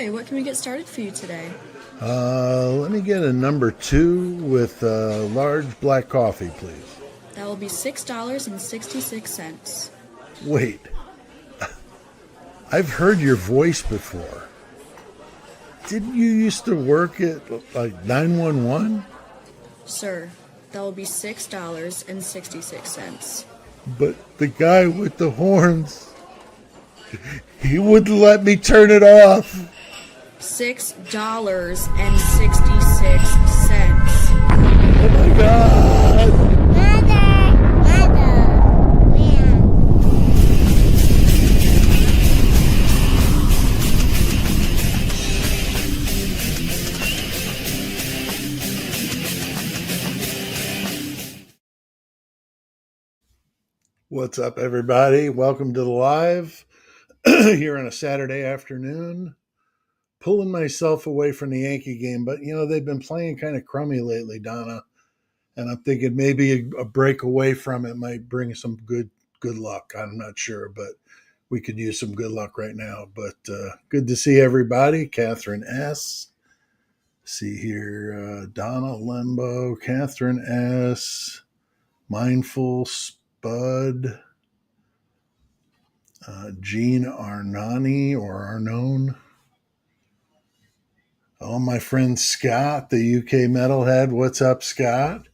Hi, what can we get started for you today? Let me get a number two with a large black coffee, please. That will be $6.66. Wait, I've heard your voice before. Didn't you used to work at like 911? Sir, that will be $6.66. But the guy with the horns, he wouldn't let me turn it off. $6.66. Oh my God. What's up, everybody? Welcome to the live here on a Saturday afternoon. Pulling myself away from the Yankee game, but they've been playing kind of crummy lately, Donna. And I'm thinking maybe a break away from it might bring some good luck. I'm not sure, but we could use some good luck right now. But good to see everybody. Catherine S. See here, Donna Lembo, Catherine S. Mindful Spud, Jean Arnani or Arnone. Oh, my friend Scott, the UK metalhead. What's up, Scott?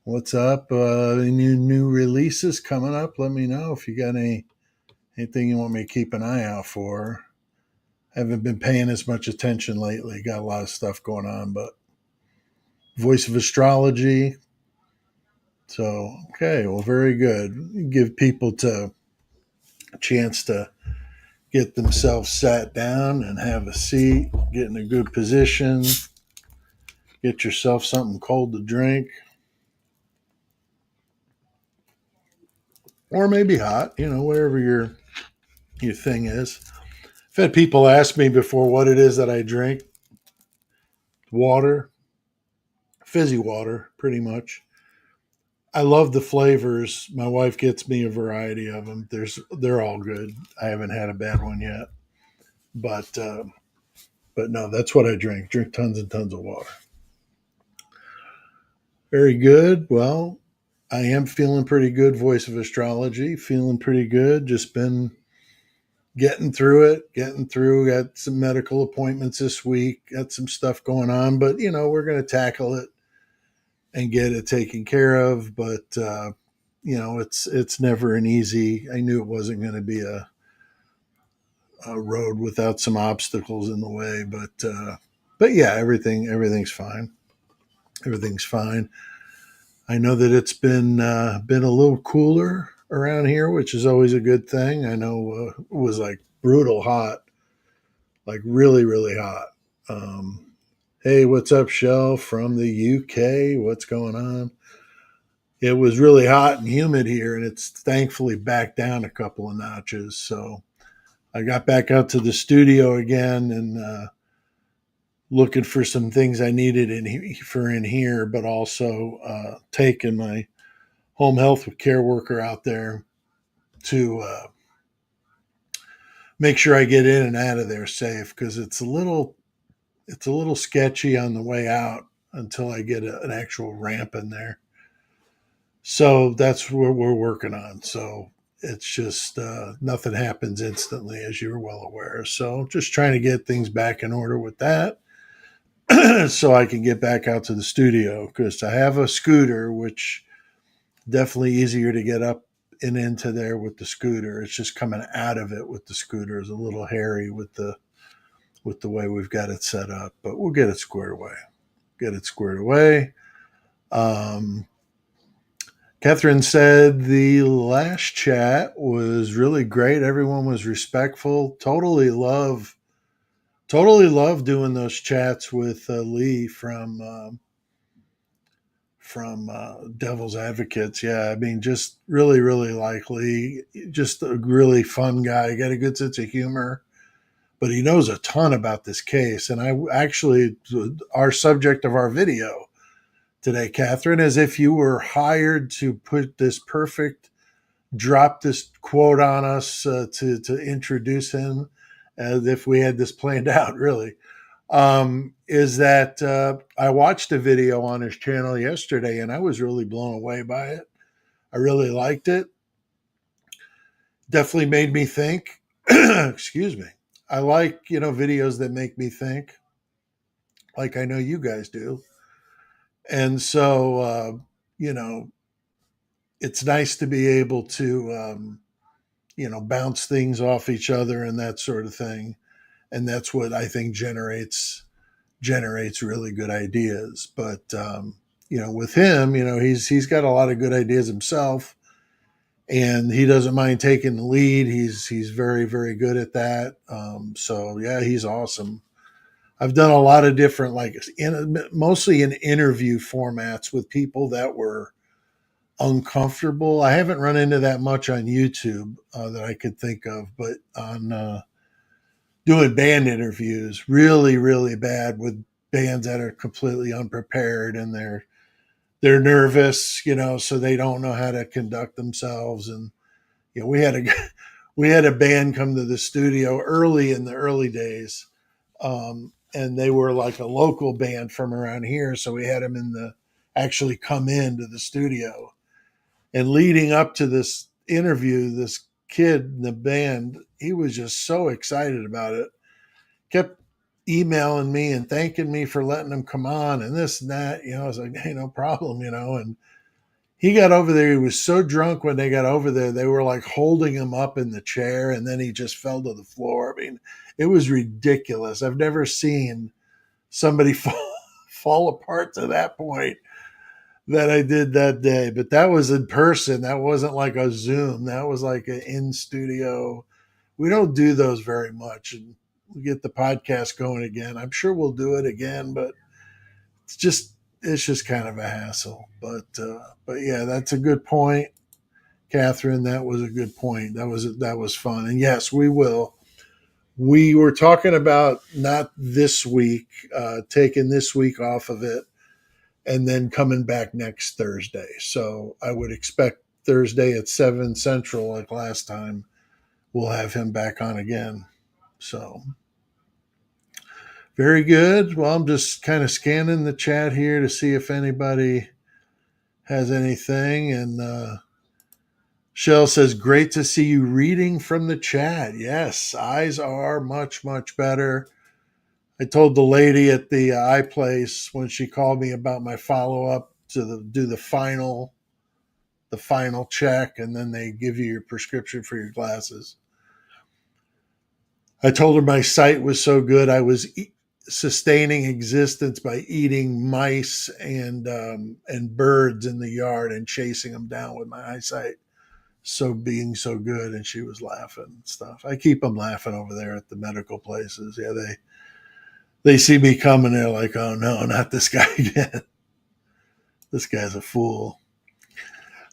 What's up? Any new releases coming up? Let me know if you got anything you want me to keep an eye out for. I haven't been paying as much attention lately. Got a lot of stuff going on, but Voice of Astrology. So, okay, well, very good. Give people a chance to get themselves sat down and have a seat, get in a good position, get yourself something cold to drink, or maybe hot, wherever your thing is. I've had people ask me before what it is that I drink. Water, fizzy water, pretty much. I love the flavors. My wife gets me a variety of them. They're all good. I haven't had a bad one yet, but no, that's what I drink. Drink tons and tons of water. Very good. Well, I am feeling pretty good. Voice of Astrology, feeling pretty good. Just been getting through it, getting through. Got some medical appointments this week. Got some stuff going on, but we're going to tackle it and get it taken care of. But it's never an easy. I knew it wasn't going to be a road without some obstacles in the way, but yeah, everything's fine. Everything's fine. I know that it's been a little cooler around here, which is always a good thing. I know it was like brutal hot, like really really hot. Um, hey, what's up, Shell from the UK? What's going on? It was really hot and humid here, and it's thankfully back down a couple of notches. So I got back out to the studio again and looking for some things I needed in here, but also taking my home health care worker out there to make sure I get in and out of there safe because it's a little sketchy on the way out until I get an actual ramp in there. So that's what we're working on. So it's just nothing happens instantly, as you're well aware. So just trying to get things back in order with that so I can get back out to the studio because I have a scooter, which definitely easier to get up and into there with the scooter. It's just coming out of it with the scooter is a little hairy with the way we've got it set up, but we'll get it squared away. Get it squared away. Um, Catherine said the last chat was really great. Everyone was respectful. Totally love doing those chats with Lee from Devil's Advocates. Yeah, I mean, just really, really like Lee. Just a really fun guy. Got a good sense of humor, but he knows a ton about this case. And I actually, our subject of our video today, Catherine, is if you were hired to put this perfect, drop this quote on us to introduce him as if we had this planned out, really. Is that I watched a video on his channel yesterday and I was really blown away by it. I really liked it. Definitely made me think. Excuse me. I like, videos that make me think, like I know you guys do. And so, you know, it's nice to be able to, bounce things off each other and that sort of thing. And that's what I think generates really good ideas. But with him, he's got a lot of good ideas himself, and he doesn't mind taking the lead. He's very very good at that. So yeah, he's awesome. I've done a lot of different, like, mostly in interview formats with people that were uncomfortable. I haven't run into that much on YouTube that I could think of, but on doing band interviews, really, really bad with bands that are completely unprepared and they're nervous, so they don't know how to conduct themselves. And we had a we had a band come to the studio early in the early days, and they were like a local band from around here, so we had them actually come into the studio. And leading up to this interview, this kid in the band, he was just so excited about it, kept emailing me and thanking me for letting him come on and this and that. I was like, hey, no problem, and he got over there. He was so drunk when they got over there, they were like holding him up in the chair, and then he just fell to the floor. I mean, it was ridiculous. I've never seen somebody fall apart to that point that I did that day. But that was in person. That wasn't like a Zoom. That was like an in studio. We don't do those very much. And we get the podcast going again. I'm sure we'll do it again, but it's just kind of a hassle. But yeah, that's a good point, Catherine. That was a good point. That was fun. And yes, we will. We were talking about not this week, taking this week off of it, and then coming back next Thursday. So I would expect Thursday at 7 Central, like last time, we'll have him back on again. So very good. Well, I'm just kind of scanning the chat here to see if anybody has anything. And Shell says, great to see you reading from the chat. Yes, eyes are much, much better. I told the lady at the eye place when she called me about my follow up to do the final check, and then they give you your prescription for your glasses. I told her my sight was so good I was sustaining existence by eating mice and birds in the yard and chasing them down with my eyesight. So being so good, and she was laughing and stuff. I keep them laughing over there at the medical places. Yeah, they see me coming. They're like, "Oh no, not this guy again. This guy's a fool."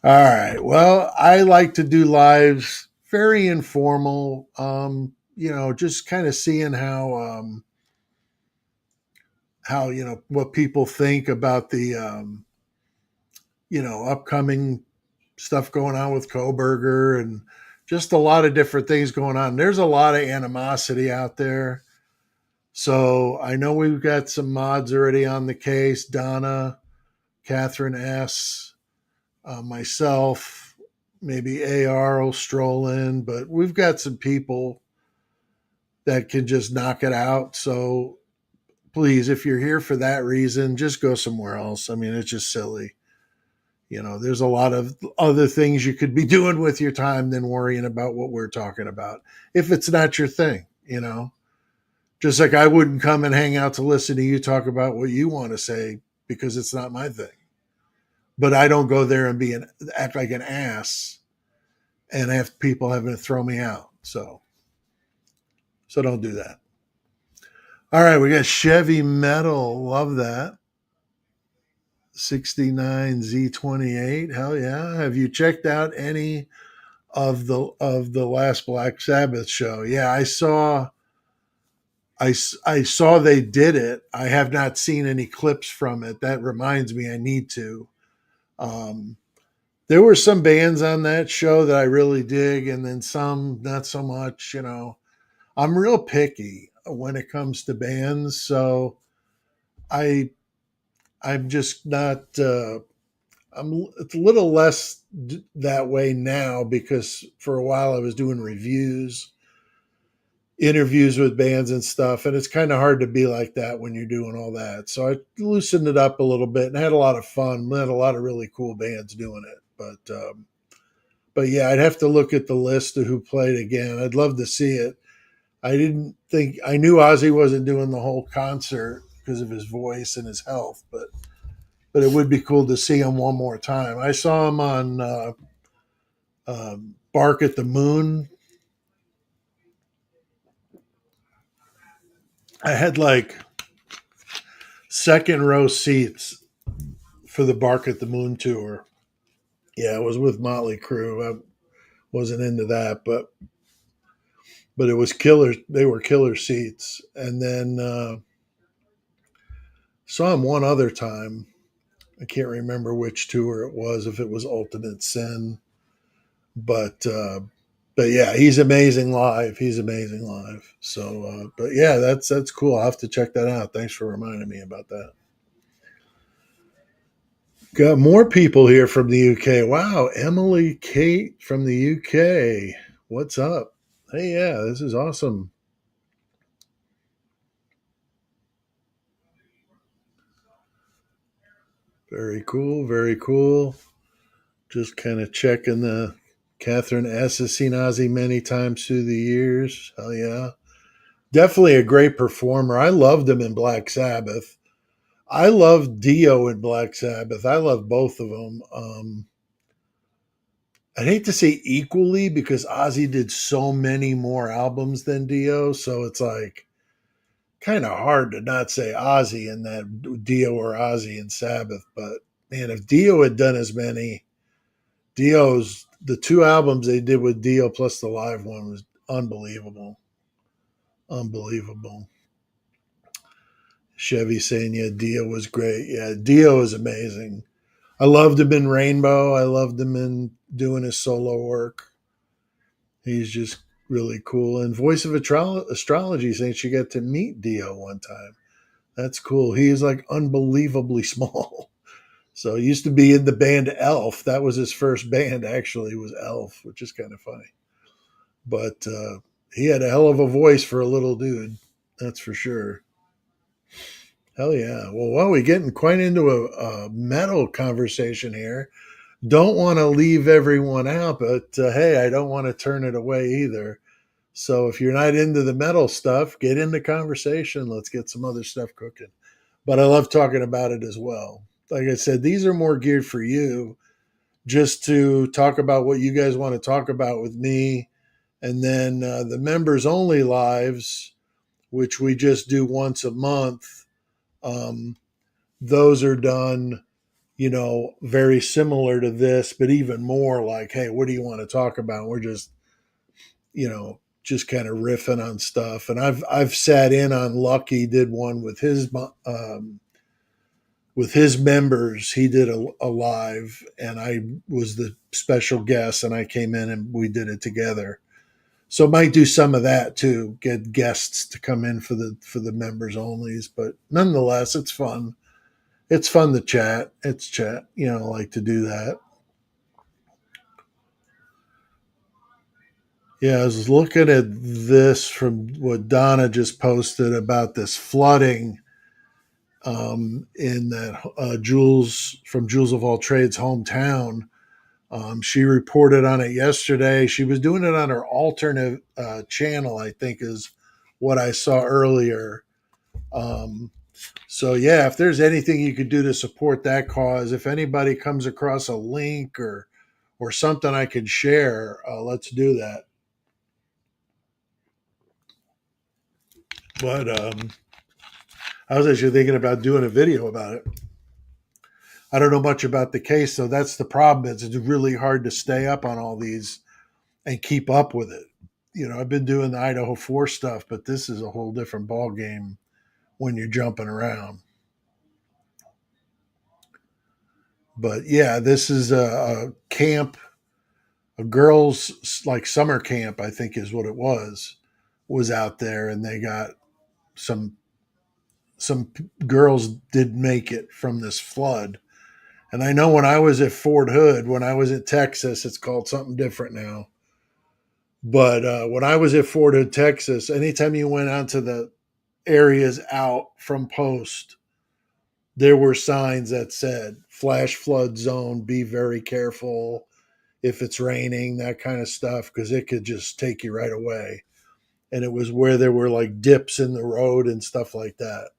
All right. Well, I like to do lives very informal. Just kind of seeing how what people think about the upcoming stuff going on with Kohberger, and just a lot of different things going on. There's a lot of animosity out there. So I know we've got some mods already on the case. Donna, Catherine S., myself, maybe AR will stroll in, but we've got some people that can just knock it out. So please, if you're here for that reason, just go somewhere else. I mean, it's just silly. There's a lot of other things you could be doing with your time than worrying about what we're talking about. If it's not your thing, just like I wouldn't come and hang out to listen to you talk about what you want to say because it's not my thing. But I don't go there and act like an ass and have people having to throw me out. So don't do that. All right, we got Chevy Metal. Love that. 69Z28. Hell yeah. Have you checked out any of the last Black Sabbath show? Yeah, I saw they did it. I have not seen any clips from it. That reminds me I need to. There were some bands on that show that I really dig, and then some not so much. I'm real picky when it comes to bands, so I I'm just not. It's a little less that way now because for a while I was doing reviews, interviews with bands and stuff, and it's kind of hard to be like that when you're doing all that. So I loosened it up a little bit and had a lot of fun. We had a lot of really cool bands doing it, but yeah, I'd have to look at the list of who played again. I'd love to see it. I didn't think I knew Ozzy wasn't doing the whole concert because of his voice and his health, but it would be cool to see him one more time. I saw him on Bark at the Moon. I had like second row seats for the Bark at the Moon tour. Yeah, it was with Motley Crue. I wasn't into that, but it was killer. They were killer seats. And then saw him one other time. I can't remember which tour it was. If it was Ultimate Sin, but but yeah, he's amazing live. He's amazing live. So, but yeah, that's cool. I'll have to check that out. Thanks for reminding me about that. Got more people here from the UK. Wow, Emily Kate from the UK. What's up? Hey, yeah, this is awesome. Very cool. Very cool. Just kind of checking the Catherine S. has seen Ozzy many times through the years. Hell yeah. Definitely a great performer. I loved him in Black Sabbath. I love Dio in Black Sabbath. I love both of them. I'd hate to say equally because Ozzy did so many more albums than Dio, so it's like kind of hard to not say Ozzy in that Dio or Ozzy in Sabbath. But man, if Dio had done as many, Dio's the two albums they did with Dio plus the live one was unbelievable, unbelievable. Chevy saying, yeah, Dio was great. Yeah, Dio is amazing. I loved him in Rainbow. I loved him in doing his solo work. He's just really cool. And Voice of Astrology saying she got to meet Dio one time. That's cool. He is like unbelievably small. So he used to be in the band Elf. That was his first band, actually, was Elf, which is kind of funny. But he had a hell of a voice for a little dude. That's for sure. Hell yeah. Well, we're getting quite into a metal conversation here. Don't want to leave everyone out, but hey, I don't want to turn it away either. So if you're not into the metal stuff, get into conversation. Let's get some other stuff cooking. But I love talking about it as well. Like I said, these are more geared for you just to talk about what you guys want to talk about with me. And then the members only lives, which we just do once a month, um, those are done, very similar to this, but even more like, hey, what do you want to talk about? We're just kind of riffing on stuff. And I've sat in on Lucky did one with his members. He did a live, and I was the special guest, and I came in and we did it together. So might do some of that too. Get guests to come in for the members onlys, but nonetheless, it's fun. It's fun to chat. It's chat. Like to do that. Yeah, I was looking at this from what Donna just posted about this flooding in that Jules of All Trades hometown. She reported on it yesterday. She was doing it on her alternate channel, I think, is what I saw earlier. Um, so yeah, if there's anything you could do to support that cause, if anybody comes across a link or something I could share, let's do that. But I was actually thinking about doing a video about it. I don't know much about the case, so that's the problem. It's really hard to stay up on all these and keep up with it. I've been doing the Idaho 4 stuff, but this is a whole different ball game when you're jumping around. But yeah, this is a camp, a girls like summer camp, I think is what it was, was out there, and they got some girls did make it from this flood. And I know when I was at Fort Hood, when I was at Texas, it's called something different now. But when I was at Fort Hood, Texas, anytime you went onto the areas out from post, there were signs that said flash flood zone, be very careful if it's raining, that kind of stuff, because it could just take you right away. And it was where there were like dips in the road and stuff like that.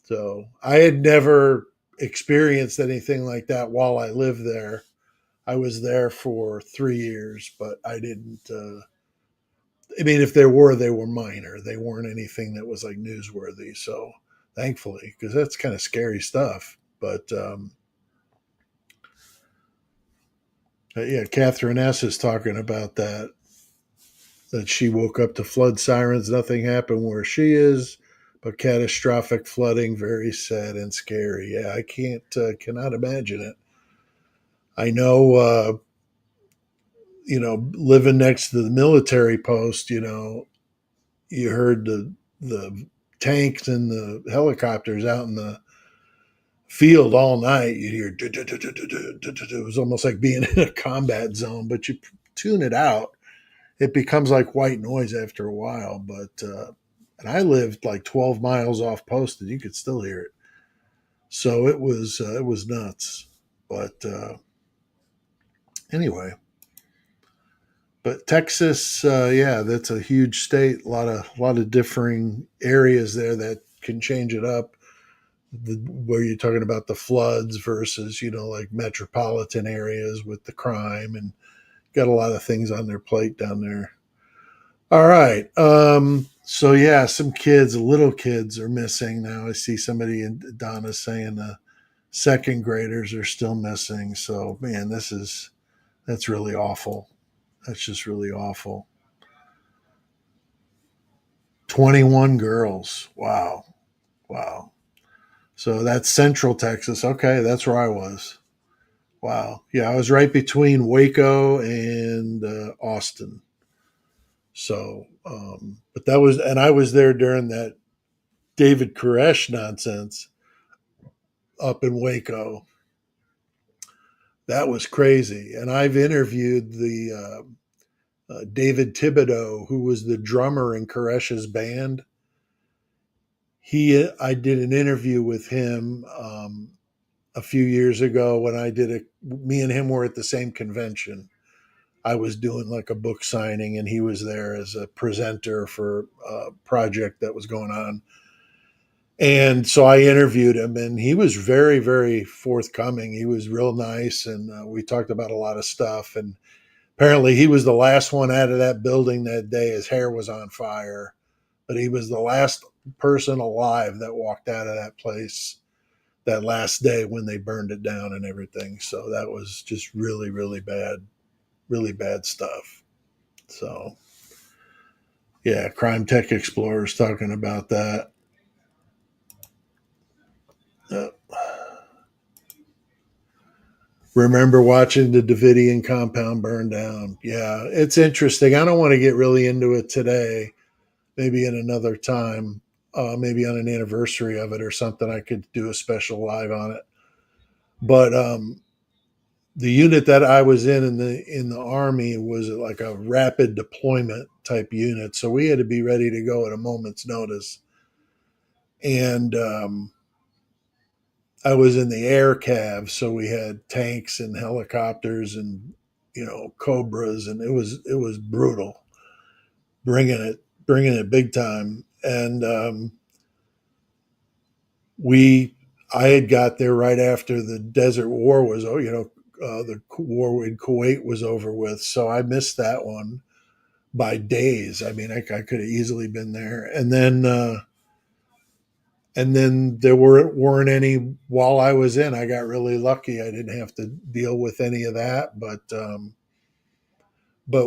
So I had never experienced anything like that while I lived there. I was there for 3 years, but I didn't. I mean, if there were, they were minor. They weren't anything that was like newsworthy. So thankfully, because that's kind of scary stuff. But yeah, Catherine S. is talking about that she woke up to flood sirens. Nothing happened where she is, but catastrophic flooding, very sad and scary. Yeah, I cannot imagine it. I know, living next to the military post, you heard the tanks and the helicopters out in the field all night. You'd hear, it was almost like being in a combat zone, but you tune it out, it becomes like white noise after a while. And I lived like 12 miles off post, and you could still hear it. So it was nuts. But anyway, but Texas, yeah, that's a huge state. A lot of differing areas there that can change it up. Where you're talking about the floods versus like metropolitan areas with the crime, and got a lot of things on their plate down there. All right. So yeah, some kids, little kids, are missing now. I see somebody in Donna saying the second graders are still missing. So man, that's really awful. That's just really awful. 21 girls. Wow. Wow. So that's Central Texas. Okay, that's where I was. Wow. Yeah, I was right between Waco and Austin. So, but and I was there during that David Koresh nonsense up in Waco. That was crazy. And I've interviewed the David Thibodeau, who was the drummer in Koresh's band. I did an interview with him a few years ago when me and him were at the same convention. I was doing like a book signing, and he was there as a presenter for a project that was going on. And so I interviewed him, and he was very, very forthcoming. He was real nice, and we talked about a lot of stuff. And apparently, he was the last one out of that building that day. His hair was on fire, but he was the last person alive that walked out of that place that last day when they burned it down and everything. So that was just really, really bad stuff. So, yeah, Crime Tech Explorers talking about that. Uh, Remember watching the Davidian compound burn down. Yeah, it's interesting. I don't want to get really into it today. Maybe in another time, maybe on an anniversary of it or something, I could do a special live on it. But the unit that I was in the army was like a rapid deployment type unit, so we had to be ready to go at a moment's notice. And I was in the air cav, so we had tanks and helicopters and cobras, and it was brutal, bringing it big time. And we I had got there right after the Desert War was, the war in Kuwait was over with, so I missed that one by days. I mean, I could have easily been there, and then there weren't any while I was in. I got really lucky. I didn't have to deal with any of that. But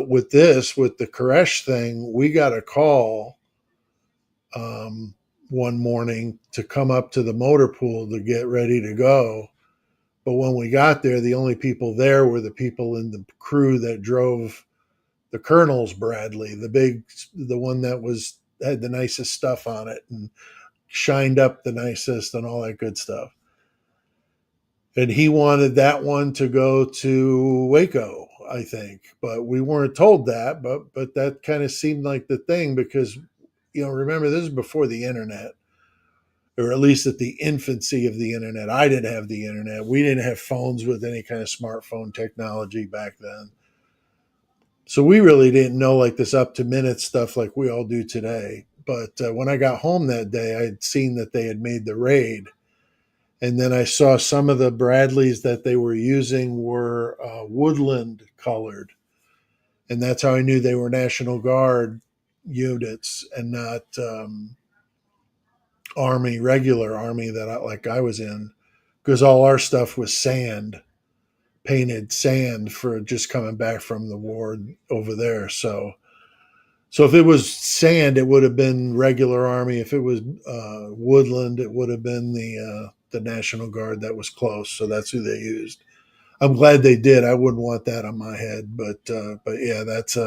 with the Koresh thing, we got a call um, one morning to come up to the motor pool to get ready to go. But when we got there, the only people there were the people in the crew that drove the Colonel's Bradley, the one that had the nicest stuff on it and shined up the nicest and all that good stuff. And he wanted that one to go to Waco, I think, but we weren't told that. But that kind of seemed like the thing because, remember this is before the internet, or at least at the infancy of the internet. I didn't have the internet. We didn't have phones with any kind of smartphone technology back then. So we really didn't know like this up to minute stuff like we all do today. But when I got home that day, I'd seen that they had made the raid. And then I saw some of the Bradleys that they were using were woodland colored. And that's how I knew they were National Guard units and not regular Army like I was in. Because all our stuff was painted sand for just coming back from the war over there. So if it was sand, it would have been regular Army. If it was woodland, it would have been the National Guard that was close. So that's who they used. I'm glad they did. I wouldn't want that on my head, but yeah, that's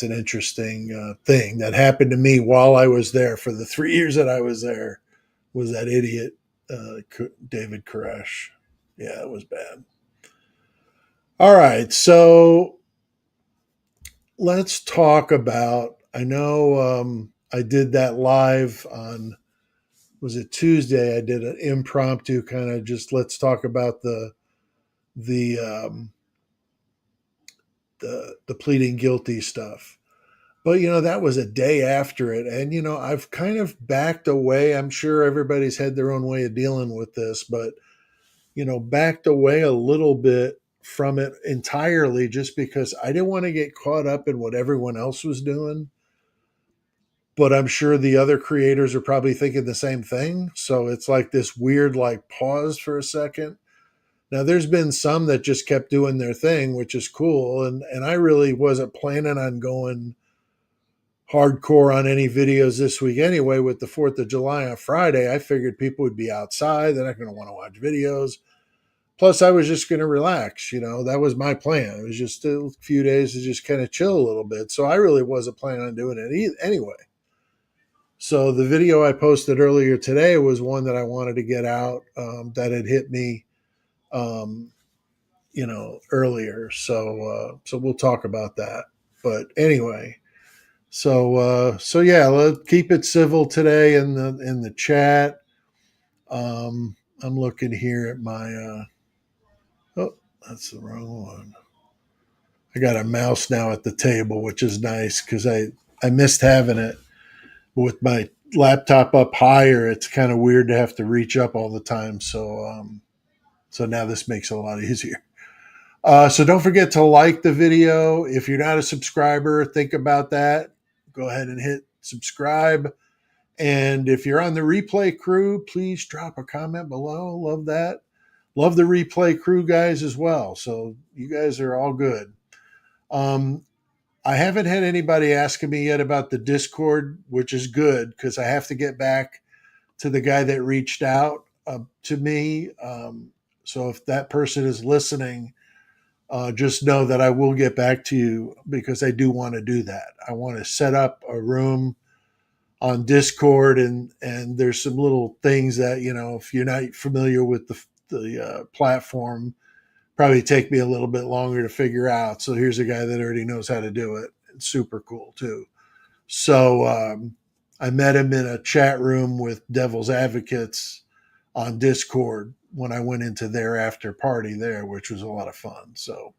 an interesting thing that happened to me while I was there. For the 3 years that I was there, was that idiot David Koresh. Yeah, it was bad. All right, so let's talk about. I know I did that live on. Was it Tuesday? I did an impromptu kind of just let's talk about the the pleading guilty stuff. But that was a day after it, and I've kind of backed away. I'm sure everybody's had their own way of dealing with this, but backed away a little bit from it entirely just because I didn't want to get caught up in what everyone else was doing. But I'm sure the other creators are probably thinking the same thing. So it's like this weird, like, pause for a second. Now, there's been some that just kept doing their thing, which is cool. And I really wasn't planning on going hardcore on any videos this week anyway. With the 4th of July on Friday, I figured people would be outside. They're not going to want to watch videos. Plus, I was just going to relax. That was my plan. It was just a few days to just kind of chill a little bit. So I really wasn't planning on doing it anyway. So the video I posted earlier today was one that I wanted to get out that had hit me, earlier. So we'll talk about that. But anyway, so yeah, let's keep it civil today in the chat. I'm looking here at my. Oh, that's the wrong one. I got a mouse now at the table, which is nice because I missed having it. With my laptop up higher, it's kind of weird to have to reach up all the time. So now this makes it a lot easier. So don't forget to like the video. If you're not a subscriber, think about that. Go ahead and hit subscribe. And if you're on the replay crew, please drop a comment below. Love that. Love the replay crew guys as well. So you guys are all good. I haven't had anybody asking me yet about the Discord, which is good because I have to get back to the guy that reached out to me. So if that person is listening, just know that I will get back to you because I do want to do that. I want to set up a room on Discord, and there's some little things that if you're not familiar with the platform, probably take me a little bit longer to figure out. So here's a guy that already knows how to do it. It's super cool too. So I met him in a chat room with Devil's Advocates on Discord when I went into their after party there, which was a lot of fun. So,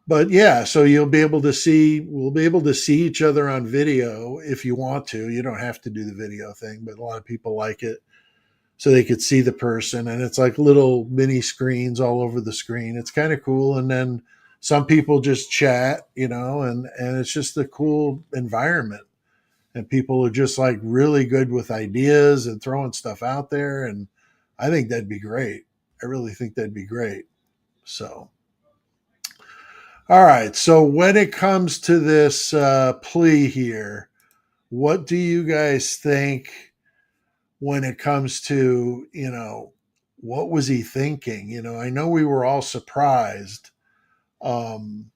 but yeah, so we'll be able to see each other on video if you want to. You don't have to do the video thing, but a lot of people like it so they could see the person. And it's like little mini screens all over the screen. It's kind of cool. And then some people just chat, and it's just a cool environment. And people are just like really good with ideas and throwing stuff out there. And I think that'd be great. I really think that'd be great. So, all right. So when it comes to this plea here, what do you guys think when it comes to, what was he thinking? I know we were all surprised. Um,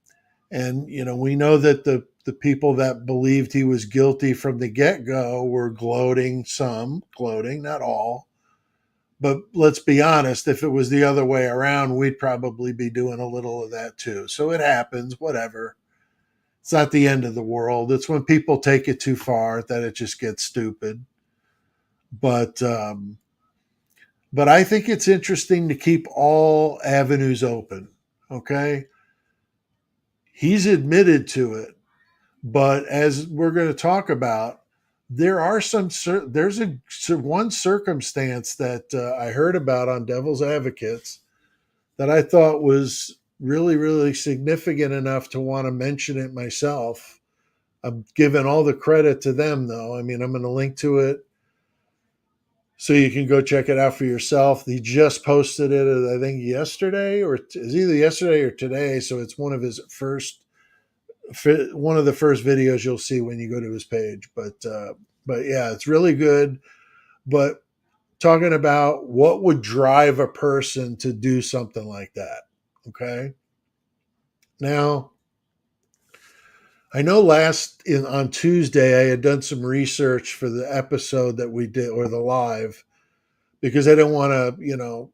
And, we know that the people that believed he was guilty from the get go were gloating, not all. But let's be honest, if it was the other way around, we'd probably be doing a little of that too. So it happens, whatever. It's not the end of the world. It's when people take it too far that it just gets stupid. But but I think it's interesting to keep all avenues open. Okay, he's admitted to it, but as we're going to talk about, there are there's one circumstance that I heard about on Devil's Advocates that I thought was really, really significant enough to want to mention it myself. I'm giving all the credit to them, though. I mean, I'm going to link to it so you can go check it out for yourself. He just posted it, I think, yesterday, or it's either yesterday or today. So it's one of the first videos you'll see when you go to his page. But yeah, it's really good. But talking about what would drive a person to do something like that. Okay. Now, I know on Tuesday I had done some research for the episode that we did, or the live, because I didn't want to,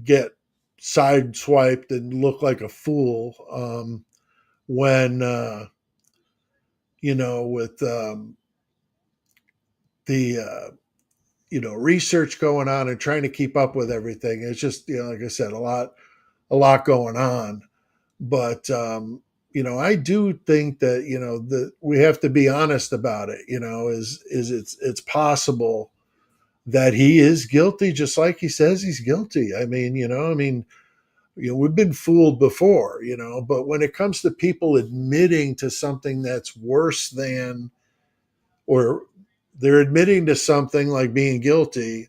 get sideswiped and look like a fool when with the research going on and trying to keep up with everything. It's just, like I said, a lot going on. But I do think that that we have to be honest about it. It's possible that he is guilty, just like he says he's guilty. I mean, we've been fooled before, but when it comes to people admitting to something that's worse than, or they're admitting to something like being guilty,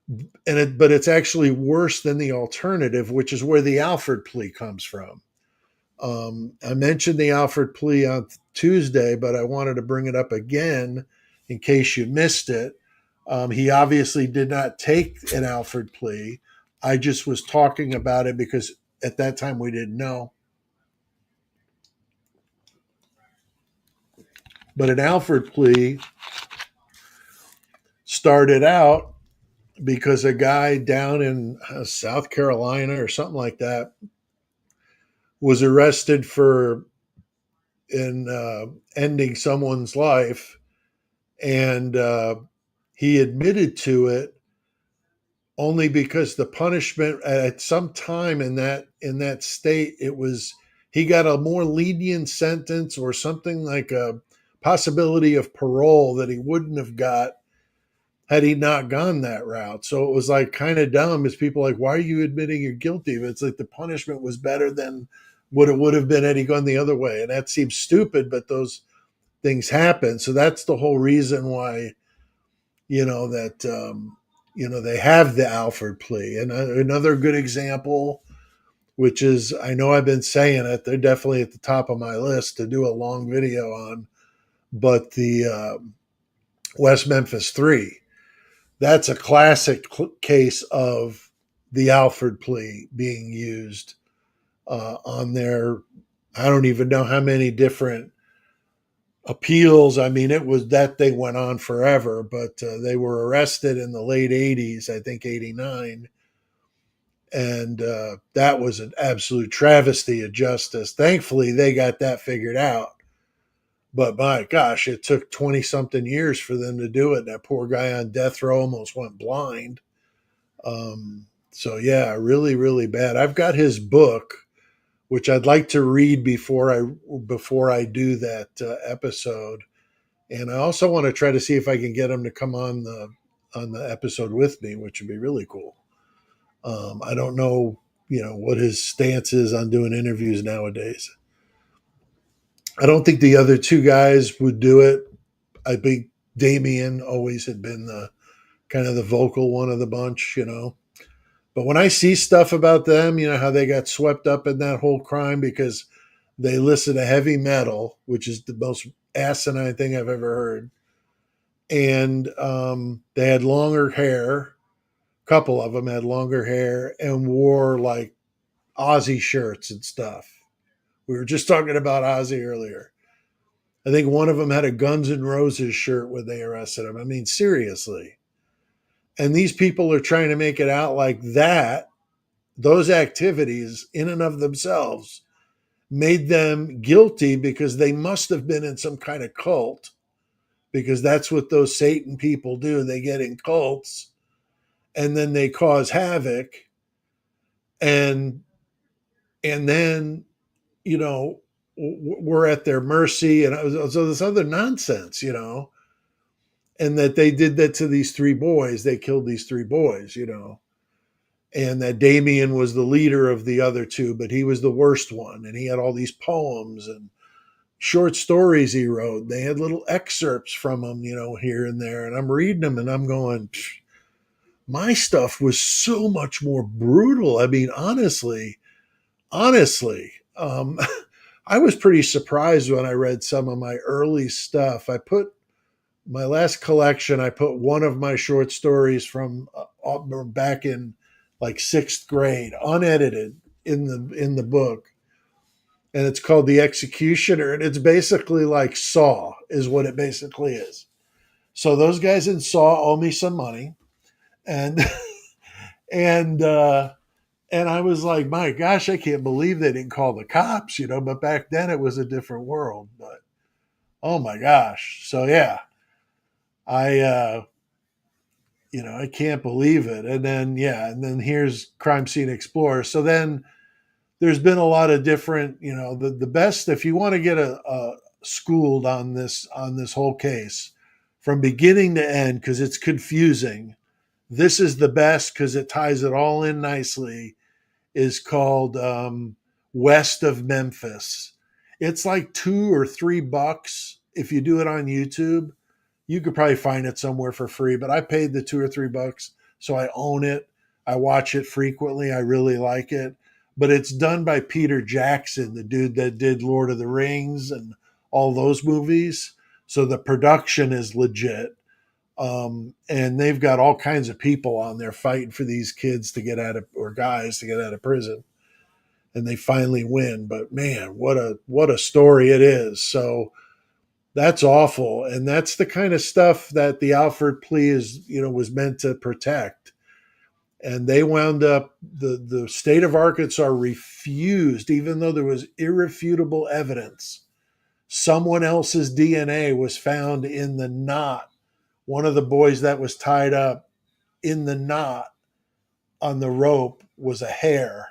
but it's actually worse than the alternative, which is where the Alford plea comes from. I mentioned the Alford plea on Tuesday, but I wanted to bring it up again in case you missed it. He obviously did not take an Alford plea. I just was talking about it because at that time we didn't know. But an Alford plea started out because a guy down in South Carolina or something like that was arrested for ending someone's life, and he admitted to it only because the punishment at some time in that state, he got a more lenient sentence or something, like a possibility of parole that he wouldn't have got had he not gone that route. So it was like kind of dumb, as people like, why are you admitting you're guilty? But it's like the punishment was better than what it would have been had he gone the other way. And that seems stupid, but those things happen. So that's the whole reason why, they have the Alford plea. And another good example, which is, I know I've been saying it, they're definitely at the top of my list to do a long video on, but the West Memphis 3. That's a classic case of the Alford plea being used on their, I don't even know how many different appeals. I mean, that thing went on forever, but they were arrested in the late 80s, I think 89. And that was an absolute travesty of justice. Thankfully, they got that figured out. But my gosh, it took 20 something years for them to do it. That poor guy on death row almost went blind. So yeah, really, really bad. I've got his book, which I'd like to read before I do that episode. And I also want to try to see if I can get him to come on the episode with me, which would be really cool. I don't know, what his stance is on doing interviews nowadays. I don't think the other two guys would do it. I think Damien always had been the kind of the vocal one of the bunch, But when I see stuff about them, how they got swept up in that whole crime because they listen to heavy metal, which is the most asinine thing I've ever heard. And they had longer hair. A couple of them had longer hair and wore like Aussie shirts and stuff, We were just talking about Ozzy earlier. I think one of them had a Guns N' Roses shirt when they arrested him. I mean, seriously. And these people are trying to make it out like that, those activities in and of themselves made them guilty because they must have been in some kind of cult, because that's what those Satan people do. They get in cults and then they cause havoc, and then, you know, we're at their mercy, and so this other nonsense, and that they did that to these three boys. They killed these three boys, and that Damien was the leader of the other two, but he was the worst one. And he had all these poems and short stories he wrote. They had little excerpts from him, here and there. And I'm reading them and I'm going, my stuff was so much more brutal. I mean, honestly, I was pretty surprised when I read some of my early stuff. I put my last collection, I put one of my short stories from back in like sixth grade, unedited, in the book, and it's called The Executioner, and it's basically like Saw, is what it basically is. So those guys in Saw owe me some money, and and and I was like, my gosh, I can't believe they didn't call the cops, But back then it was a different world. But oh my gosh, so yeah, I I can't believe it. And then, yeah, and then here's Crime Scene Explorer. So then there's been a lot of different, the best, if you want to get a schooled on this whole case from beginning to end, because it's confusing. This is the best because it ties it all in nicely, is called West of Memphis. It's like $2 or $3 if you do it on YouTube. You could probably find it somewhere for free, but I paid the $2 or $3, so I own it. I watch it frequently. I really like it. But it's done by Peter Jackson, the dude that did Lord of the Rings and all those movies. So the production is legit. And they've got all kinds of people on there fighting for these kids to get out of, or guys to get out of prison. And they finally win. But man, what a story it is. So that's awful. And that's the kind of stuff that the Alford plea was meant to protect. And they wound up, the state of Arkansas refused, even though there was irrefutable evidence. Someone else's DNA was found in the knot. One of the boys that was tied up in the knot on the rope was a hair.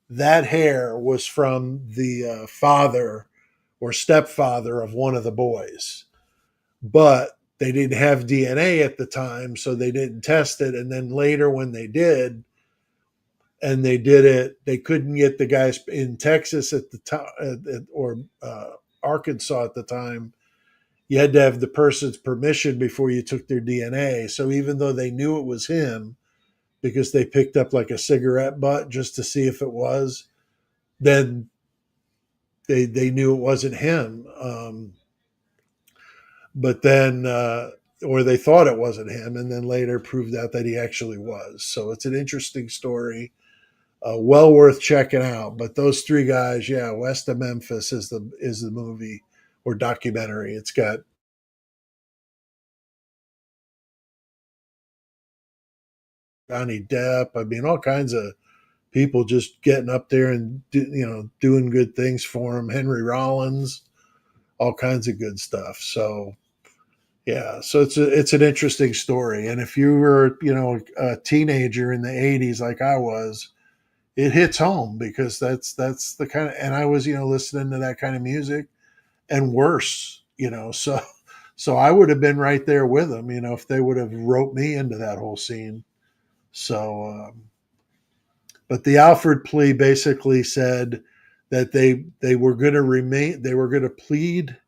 That hair was from the father or stepfather of one of the boys. But they didn't have DNA at the time, so they didn't test it. And then later when they did, and they did it, they couldn't get the guys in Texas at the time, or Arkansas at the time. You had to have the person's permission before you took their DNA. So even though they knew it was him, because they picked up like a cigarette butt just to see if it was, then they knew it wasn't him. But then, or they thought it wasn't him, and then later proved out that he actually was. So it's an interesting story, well worth checking out. But those three guys, yeah, West of Memphis is the movie or documentary. It's got Johnny Depp. I mean, all kinds of people just getting up there and doing good things for him. Henry Rollins, all kinds of good stuff. So yeah, so it's an interesting story. And if you were a teenager in the '80s like I was, it hits home, because that's the kind of, and I was listening to that kind of music and worse. So I would have been right there with them. If they would have roped me into that whole scene. So. But the Alford plea basically said that they were going to plead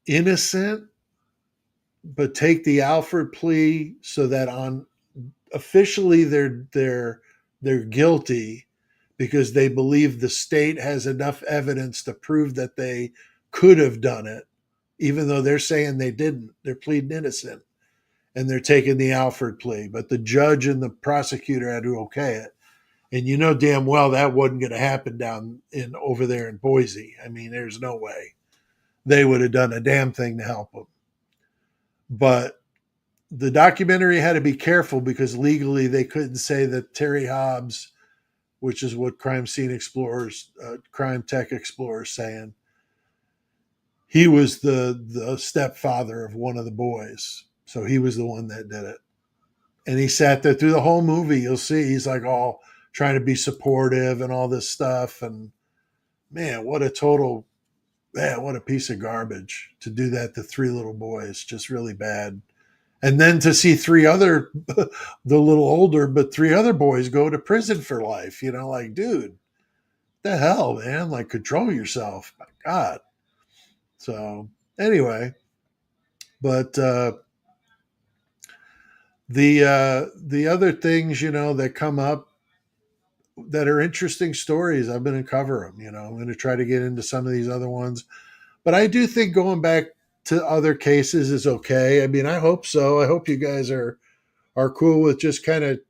innocent, but take the Alford plea so that on officially they're guilty, because they believe the state has enough evidence to prove that they could have done it, even though they're saying they didn't. They're pleading innocent, and they're taking the Alford plea. But the judge and the prosecutor had to okay it. And you know damn well that wasn't going to happen down in over there in Boise. I mean, there's no way they would have done a damn thing to help them. But the documentary had to be careful because legally they couldn't say that Terry Hobbs, which is what crime scene explorers, crime tech explorers saying, he was the stepfather of one of the boys. So he was the one that did it. And he sat there through the whole movie. You'll see he's like all trying to be supportive and all this stuff. And man, what a piece of garbage to do that to three little boys. Just really bad. And then to see three other, the little older, but three other boys go to prison for life, like, dude, the hell, man, like control yourself. My God. So anyway, but the other things, that come up that are interesting stories, I'm going to cover them. I'm going to try to get into some of these other ones, but I do think going back to other cases is okay. I mean, I hope so. I hope you guys are cool with just kind of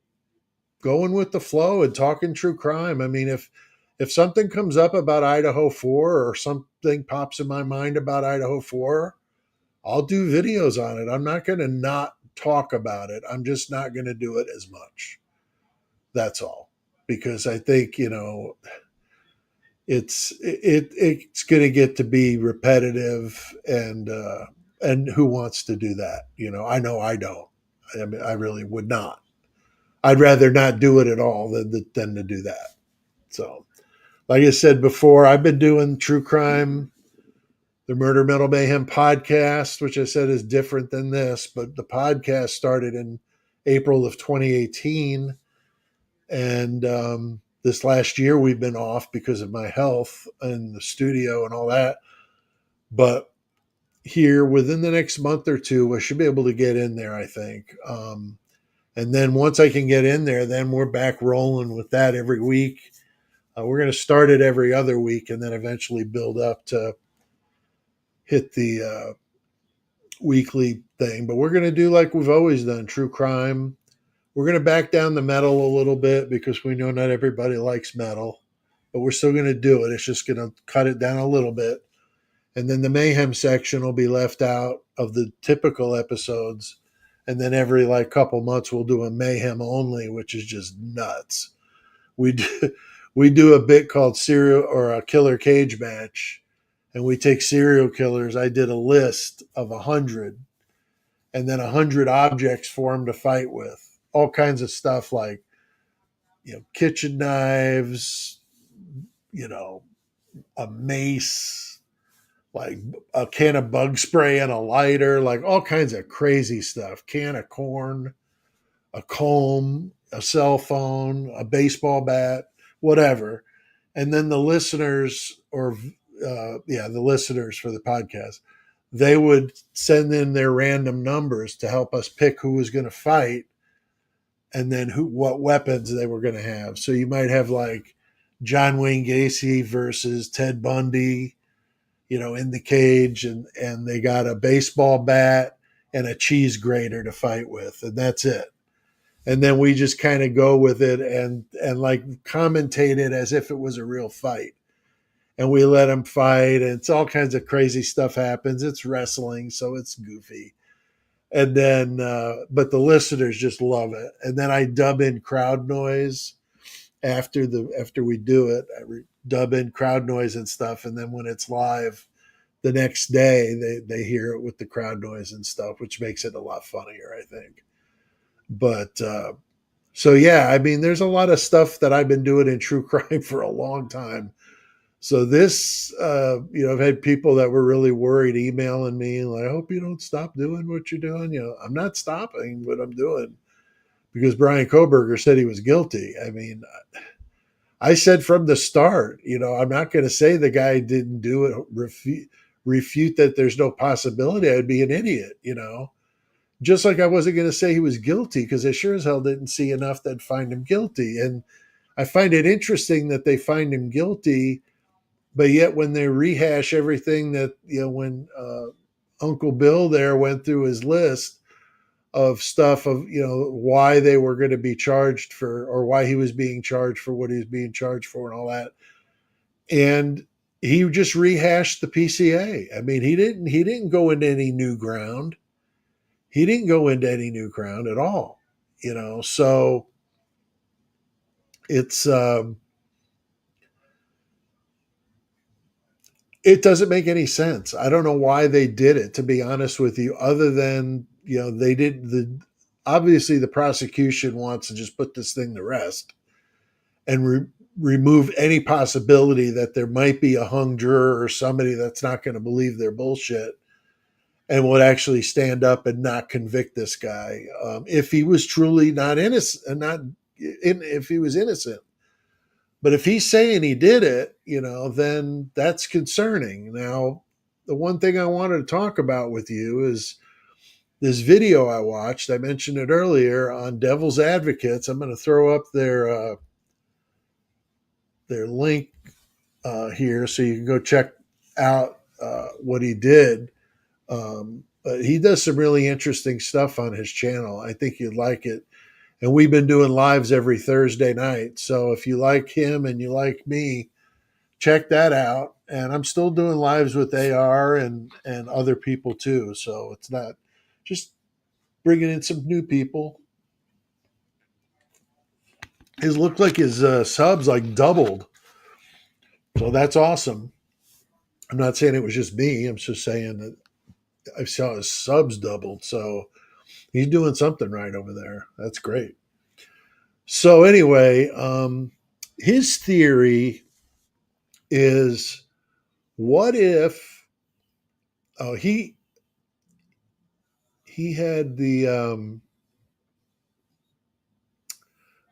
going with the flow and talking true crime. I mean, if something comes up about Idaho 4 or something pops in my mind about Idaho 4, I'll do videos on it. I'm not going to not talk about it. I'm just not going to do it as much. That's all. Because I think, it's going to get to be repetitive, and who wants to do that? I know I don't. I mean, I really would not. I'd rather not do it at all than to do that. So, like I said before, I've been doing true crime, the Murder Metal Mayhem podcast, which I said is different than this, but the podcast started in April of 2018. And this last year we've been off because of my health and the studio and all that. But here within the next month or two, I should be able to get in there, I think. And then once I can get in there, then we're back rolling with that every week. We're going to start it every other week and then eventually build up to hit the weekly thing. But we're going to do like we've always done, true crime. We're going to back down the metal a little bit because we know not everybody likes metal, but we're still going to do it. It's just going to cut it down a little bit. And then the mayhem section will be left out of the typical episodes. And then every couple months we'll do a mayhem only, which is just nuts. We do a bit called serial or a killer cage match, and we take serial killers. I did a list of 100, and then 100 objects for them to fight with. All kinds of stuff like, kitchen knives, a mace, like a can of bug spray and a lighter, like all kinds of crazy stuff. Can of corn, a comb, a cell phone, a baseball bat, whatever. And then the listeners the listeners for the podcast, they would send in their random numbers to help us pick who was going to fight and then what weapons they were going to have. So you might have like John Wayne Gacy versus Ted Bundy, in the cage, and they got a baseball bat and a cheese grater to fight with, and that's it. And then we just kind of go with it and like commentate it as if it was a real fight. And we let them fight, and it's all kinds of crazy stuff happens. It's wrestling, so it's goofy. And then, but the listeners just love it. And then I dub in crowd noise after we do it. Dub in crowd noise and stuff. And then when it's live the next day, they hear it with the crowd noise and stuff, which makes it a lot funnier, I think. But so yeah, I mean, there's a lot of stuff that I've been doing in true crime for a long time. So this, I've had people that were really worried emailing me like, I hope you don't stop doing what you're doing. I'm not stopping what I'm doing because Brian Kohberger said he was guilty. I mean, I said from the start, I'm not going to say the guy didn't do it, refute that there's no possibility. I'd be an idiot, just like I wasn't going to say he was guilty because I sure as hell didn't see enough that find him guilty. And I find it interesting that they find him guilty, but yet when they rehash everything that, when Uncle Bill there went through his list of stuff of, why they were going to be charged for, or why he was being charged for what he was being charged for and all that. And he just rehashed the PCA. I mean, he didn't go into any new ground. He didn't go into any new ground at all, So it's it doesn't make any sense. I don't know why they did it, to be honest with you, other than, they did obviously the prosecution wants to just put this thing to rest and remove any possibility that there might be a hung juror or somebody that's not going to believe their bullshit and would actually stand up and not convict this guy if he was truly not innocent, if he was innocent. But if he's saying he did it, then that's concerning. Now, the one thing I wanted to talk about with you is this video I watched. I mentioned it earlier on Devil's Advocates. I'm going to throw up their link here so you can go check out what he did. But he does some really interesting stuff on his channel. I think you'd like it. And we've been doing lives every Thursday night. So if you like him and you like me, check that out. And I'm still doing lives with AR and other people too. So it's not just bringing in some new people. It looked like his subs like doubled. So that's awesome. I'm not saying it was just me. I'm just saying that I saw his subs doubled. So he's doing something right over there. That's great. So anyway, his theory is, what if he had the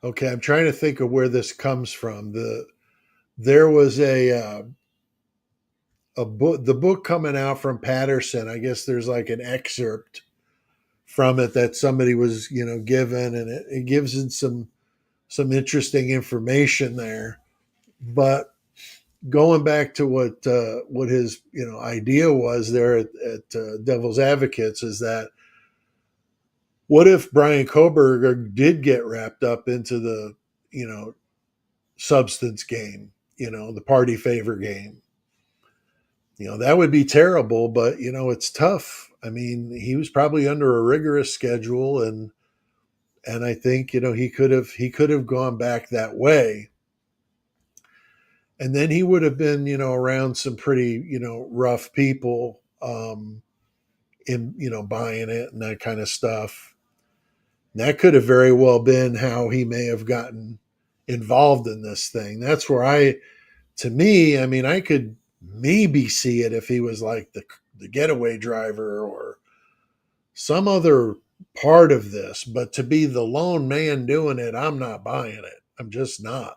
okay, I'm trying to think of where this comes from. There was the book coming out from Patterson. I guess there's like an excerpt from it that somebody was given, and it gives it some interesting information there. But going back to what his idea was there at Devil's Advocates is that, what if Brian Kohberger did get wrapped up into the substance game, the party favor game? That would be terrible, but it's tough. I mean, he was probably under a rigorous schedule, and I think he could have gone back that way, and then he would have been around some pretty rough people in buying it and that kind of stuff. And that could have very well been how he may have gotten involved in this thing. That's where to me, I mean, I could maybe see it if he was like the getaway driver or some other part of this, but to be the lone man doing it, I'm not buying it. I'm just not.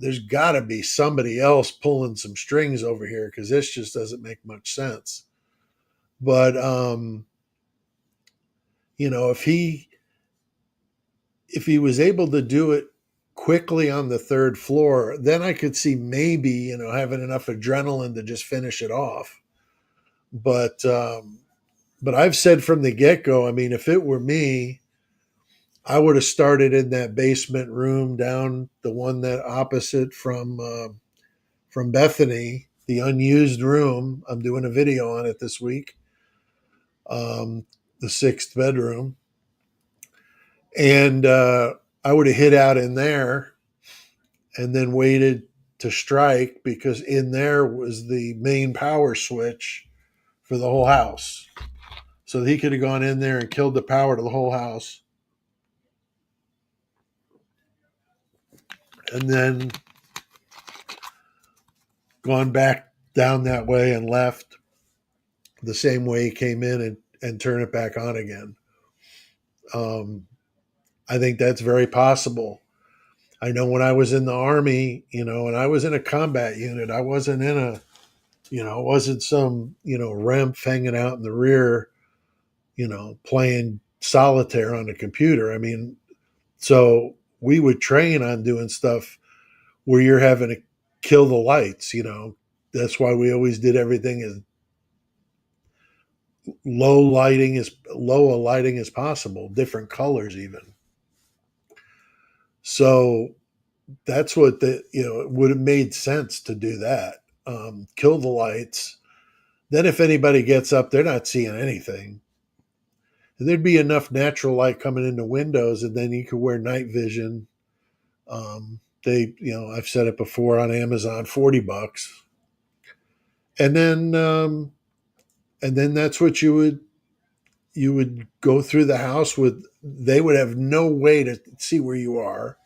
There's got to be somebody else pulling some strings over here, because this just doesn't make much sense. But if he was able to do it quickly on the third floor, then I could see maybe having enough adrenaline to just finish it off. But I've said from the get-go, I mean, if it were me, I would have started in that basement room down the one that opposite from Bethany, the unused room. I'm doing a video on it this week. The sixth bedroom. And I would have hid out in there and then waited to strike, because in there was the main power switch for the whole house. So he could have gone in there and killed the power to the whole house. And then gone back down that way and left the same way he came in, and turn it back on again. I think that's very possible. I know when I was in the Army, and I was in a combat unit, I wasn't in a, it wasn't some, REMF hanging out in the rear, playing solitaire on the computer. I mean, so we would train on doing stuff where you're having to kill the lights, That's why we always did everything as, low a lighting as possible, different colors even. So that's what it would have made sense to do that. Kill the lights. Then if anybody gets up, they're not seeing anything. And there'd be enough natural light coming into windows, and then you could wear night vision. I've said it before on Amazon, $40, and then that's what you would go through the house with. They would have no way to see where you are.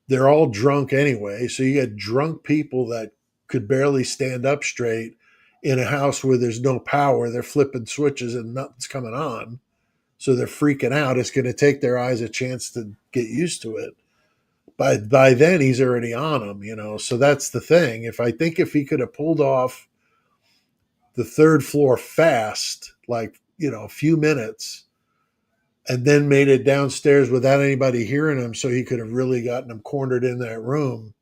They're all drunk anyway, so you got drunk people that could barely stand up straight in a house where there's no power. They're flipping switches and nothing's coming on, so they're freaking out. It's going to take their eyes a chance to get used to it. By then he's already on them. So that's the thing. If he could have pulled off the third floor fast, like a few minutes, and then made it downstairs without anybody hearing him, so he could have really gotten him cornered in that room.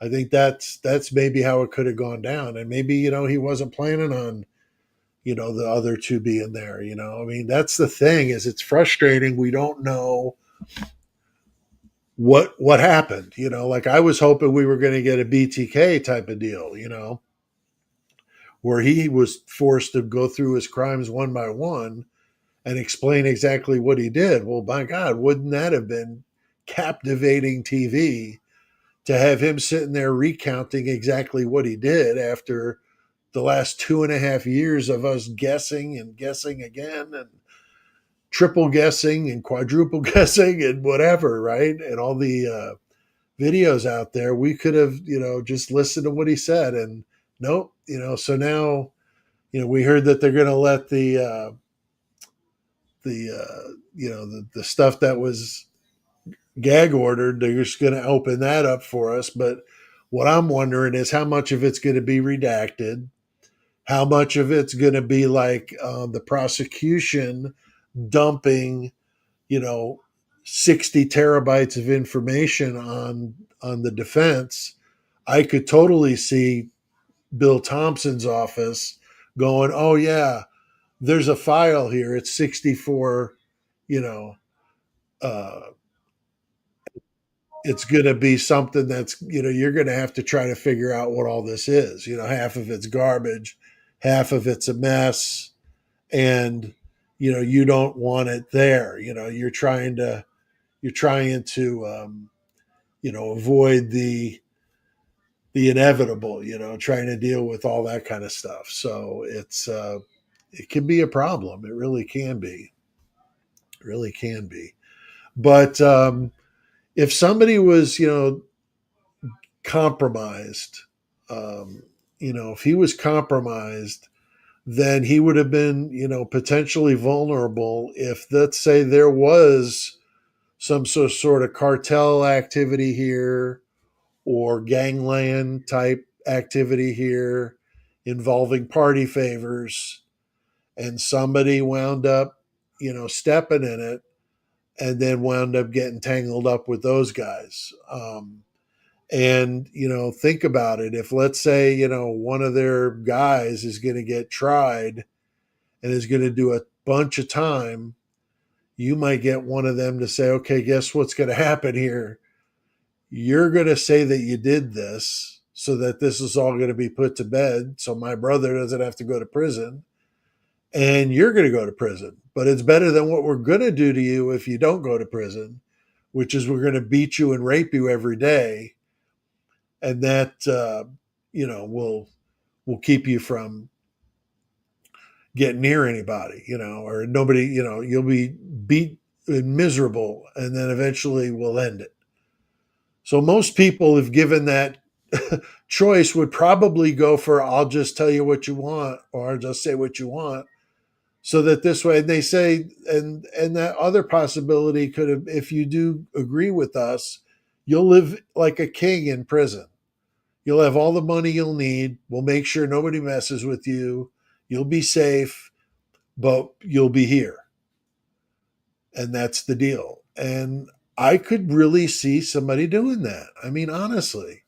I think that's maybe how it could have gone down, and maybe he wasn't planning on the other two being there. I mean, that's the thing, is it's frustrating. We don't know what happened. Like, I was hoping we were going to get a BTK type of deal. Where he was forced to go through his crimes one by one and explain exactly what he did. Well, my God, wouldn't that have been captivating TV to have him sitting there recounting exactly what he did after the last 2.5 years of us guessing and guessing again and triple guessing and quadruple guessing and whatever, right? And all the videos out there, we could have, just listened to what he said. And nope, so now, we heard that they're going to let the stuff that was gag ordered, they're just going to open that up for us. But what I'm wondering is how much of it's going to be redacted, how much of it's going to be like the prosecution dumping, you know, 60 terabytes of information on the defense. I could totally see Bill Thompson's office going, "Oh yeah, there's a file here. It's 64, you know, uh, it's going to be something that's, you're going to have to try to figure out what all this is. Half of it's garbage, half of it's a mess, and you don't want it there. You're trying to avoid the inevitable. Trying to deal with all that kind of stuff. So it can be a problem. It really can be. It really can be. But if somebody was, compromised, if he was compromised, then he would have been, potentially vulnerable if, let's say, there was some sort of cartel activity here or gangland type activity here involving party favors, and somebody wound up, stepping in it and then wound up getting tangled up with those guys. And, think about it. If, let's say, one of their guys is going to get tried and is going to do a bunch of time, you might get one of them to say, okay, guess what's going to happen here? You're going to say that you did this so that this is all going to be put to bed. So my brother doesn't have to go to prison, and you're going to go to prison. But it's better than what we're going to do to you if you don't go to prison, which is we're going to beat you and rape you every day. And that, will keep you from getting near anybody, or nobody, you'll be beat and miserable, and then eventually we'll end it. So most people, if given that choice, would probably go for, I'll just tell you what you want, or I'll just say what you want, so that this way, and they say, and that other possibility could have, if you do agree with us, you'll live like a king in prison. You'll have all the money you'll need. We'll make sure nobody messes with you. You'll be safe, but you'll be here. And that's the deal. And I could really see somebody doing that. I mean, honestly.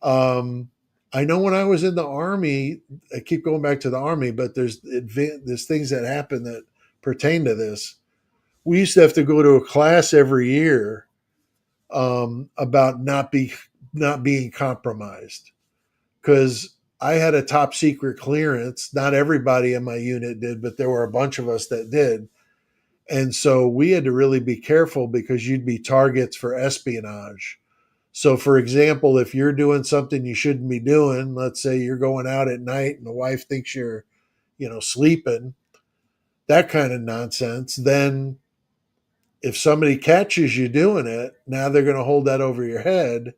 Um, I know when I was in the Army, I keep going back to the Army, but there's things that happen that pertain to this. We used to have to go to a class every year about not being compromised, because I had a top secret clearance. Not everybody in my unit did, but there were a bunch of us that did. And so we had to really be careful because you'd be targets for espionage. So, for example, if you're doing something you shouldn't be doing, let's say you're going out at night and the wife thinks you're, sleeping, that kind of nonsense, then if somebody catches you doing it, now they're going to hold that over your head.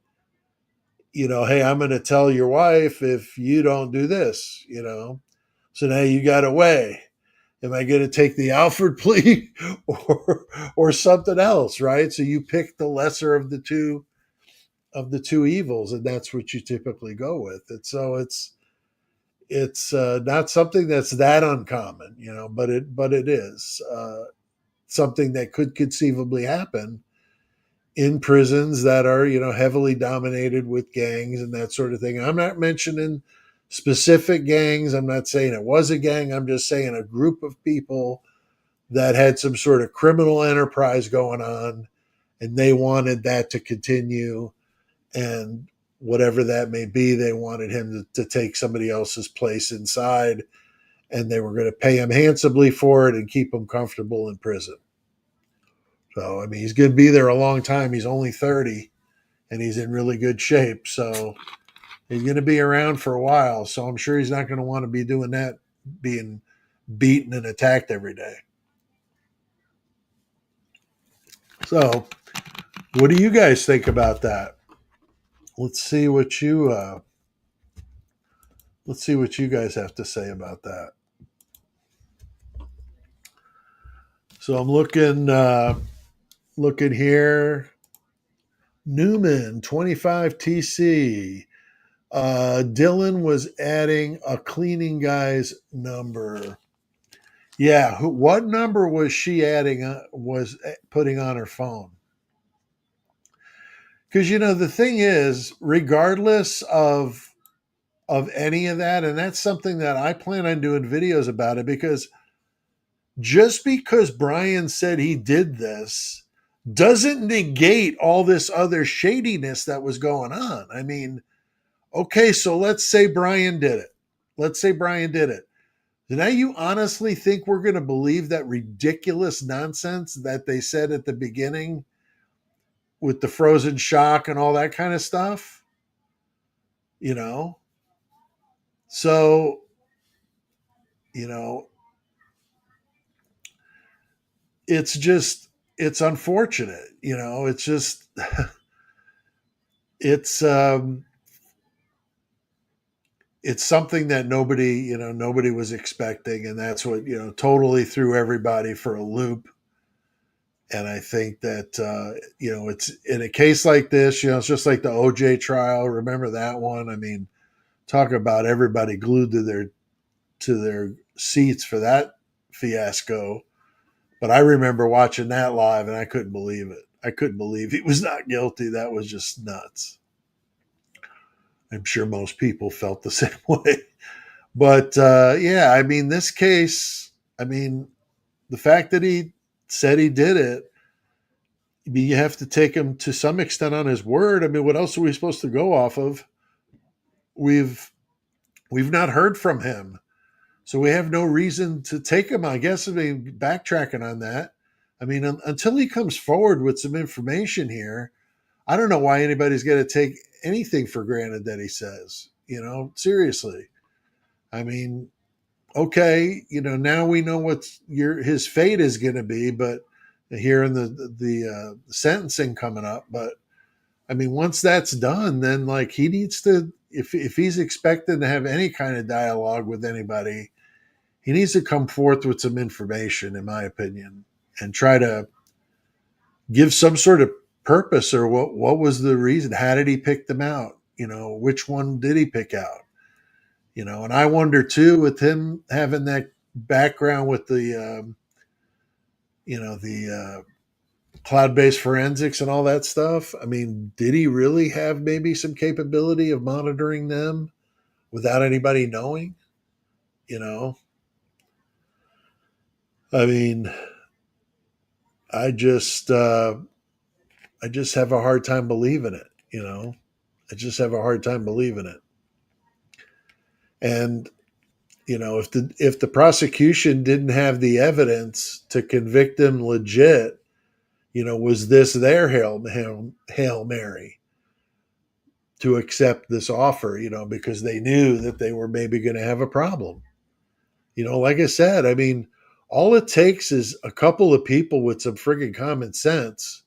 Hey, I'm going to tell your wife if you don't do this. So now you got to weigh. Am I going to take the Alford plea or something else, right? So you pick the lesser of the two evils, and that's what you typically go with. And so it's not something that's that uncommon, but it is something that could conceivably happen in prisons that are heavily dominated with gangs and that sort of thing. I'm not mentioning specific gangs. I'm not saying it was a gang. I'm just saying a group of people that had some sort of criminal enterprise going on, and they wanted that to continue. And whatever that may be, they wanted him to take somebody else's place inside, and they were going to pay him handsomely for it and keep him comfortable in prison. So, I mean, he's going to be there a long time. He's only 30 and he's in really good shape. So, he's going to be around for a while. So, I'm sure he's not going to want to be doing that, being beaten and attacked every day. So, what do you guys think about that? Let's see what you guys have to say about that. So I'm looking here. Newman 25 TC. Dylan was adding a cleaning guy's number. Yeah, what number was she adding? Was putting on her phone? Because the thing is, regardless of any of that, and that's something that I plan on doing videos about it, because just because Brian said he did this doesn't negate all this other shadiness that was going on. I mean, okay, so let's say Brian did it. Let's say Brian did it. Now you honestly think we're going to believe that ridiculous nonsense that they said at the beginning with the frozen shock and all that kind of stuff? So, you know, it's unfortunate. It's just, it's, it's something that nobody was expecting. And that's what, totally threw everybody for a loop. And I think that, it's in a case like this, it's just like the OJ trial. Remember that one? I mean, talk about everybody glued to their seats for that fiasco. But I remember watching that live and I couldn't believe it. I couldn't believe he was not guilty. That was just nuts. I'm sure most people felt the same way. But yeah, I mean, this case, I mean, the fact that he said he did it, I mean, you have to take him to some extent on his word. I mean, what else are we supposed to go off of? We've not heard from him, so we have no reason to take him. I guess. I mean, backtracking on that. I mean, until he comes forward with some information here, I don't know why anybody's going to take anything for granted that he says. Seriously. I mean, okay, now we know what his fate is going to be, but here in the sentencing coming up. But I mean, once that's done, then like he needs to, if he's expected to have any kind of dialogue with anybody, he needs to come forth with some information, in my opinion, and try to give some sort of purpose, or what was the reason? How did he pick them out? Which one did he pick out? And I wonder too, with him having that background with the cloud-based forensics and all that stuff. I mean, did he really have maybe some capability of monitoring them? without anybody knowing, you know? I mean, I just I just have a hard time believing it, you know? I just have a hard time believing it. And if the prosecution didn't have the evidence to convict him legit, was this their hail Mary to accept this offer? Because they knew that they were maybe going to have a problem. Like I said, I mean, all it takes is a couple of people with some friggin' common sense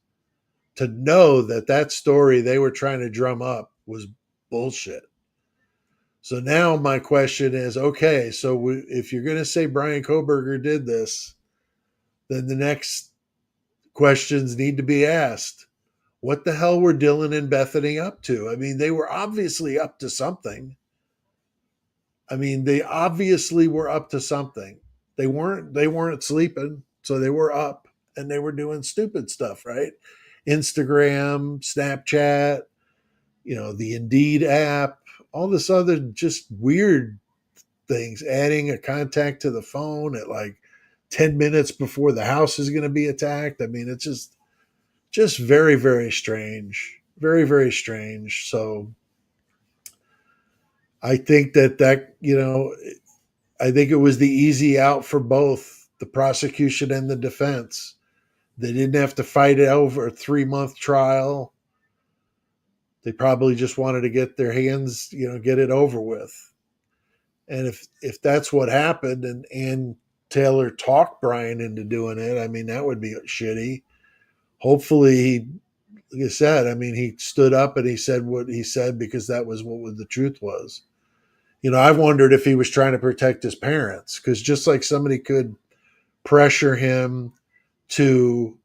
to know that that story they were trying to drum up was bullshit. So now my question is, okay, so if you're going to say Brian Kohberger did this, then the next questions need to be asked. What the hell were Dylan and Bethany up to? I mean, they were obviously up to something. I mean, they obviously were up to something. They weren't sleeping, so they were up and they were doing stupid stuff, right? Instagram, Snapchat, the Indeed app, all this other just weird things, adding a contact to the phone at like 10 minutes before the house is going to be attacked. I mean, it's just very, very strange. Very, very strange. So I think I think it was the easy out for both the prosecution and the defense. They didn't have to fight it over a 3-month trial. They probably just wanted to get their hands, get it over with. And if that's what happened and Taylor talked Brian into doing it, I mean, that would be shitty. Hopefully, like I said, I mean, he stood up and he said what he said because that was what the truth was. I wondered if he was trying to protect his parents, because just like somebody could pressure him to,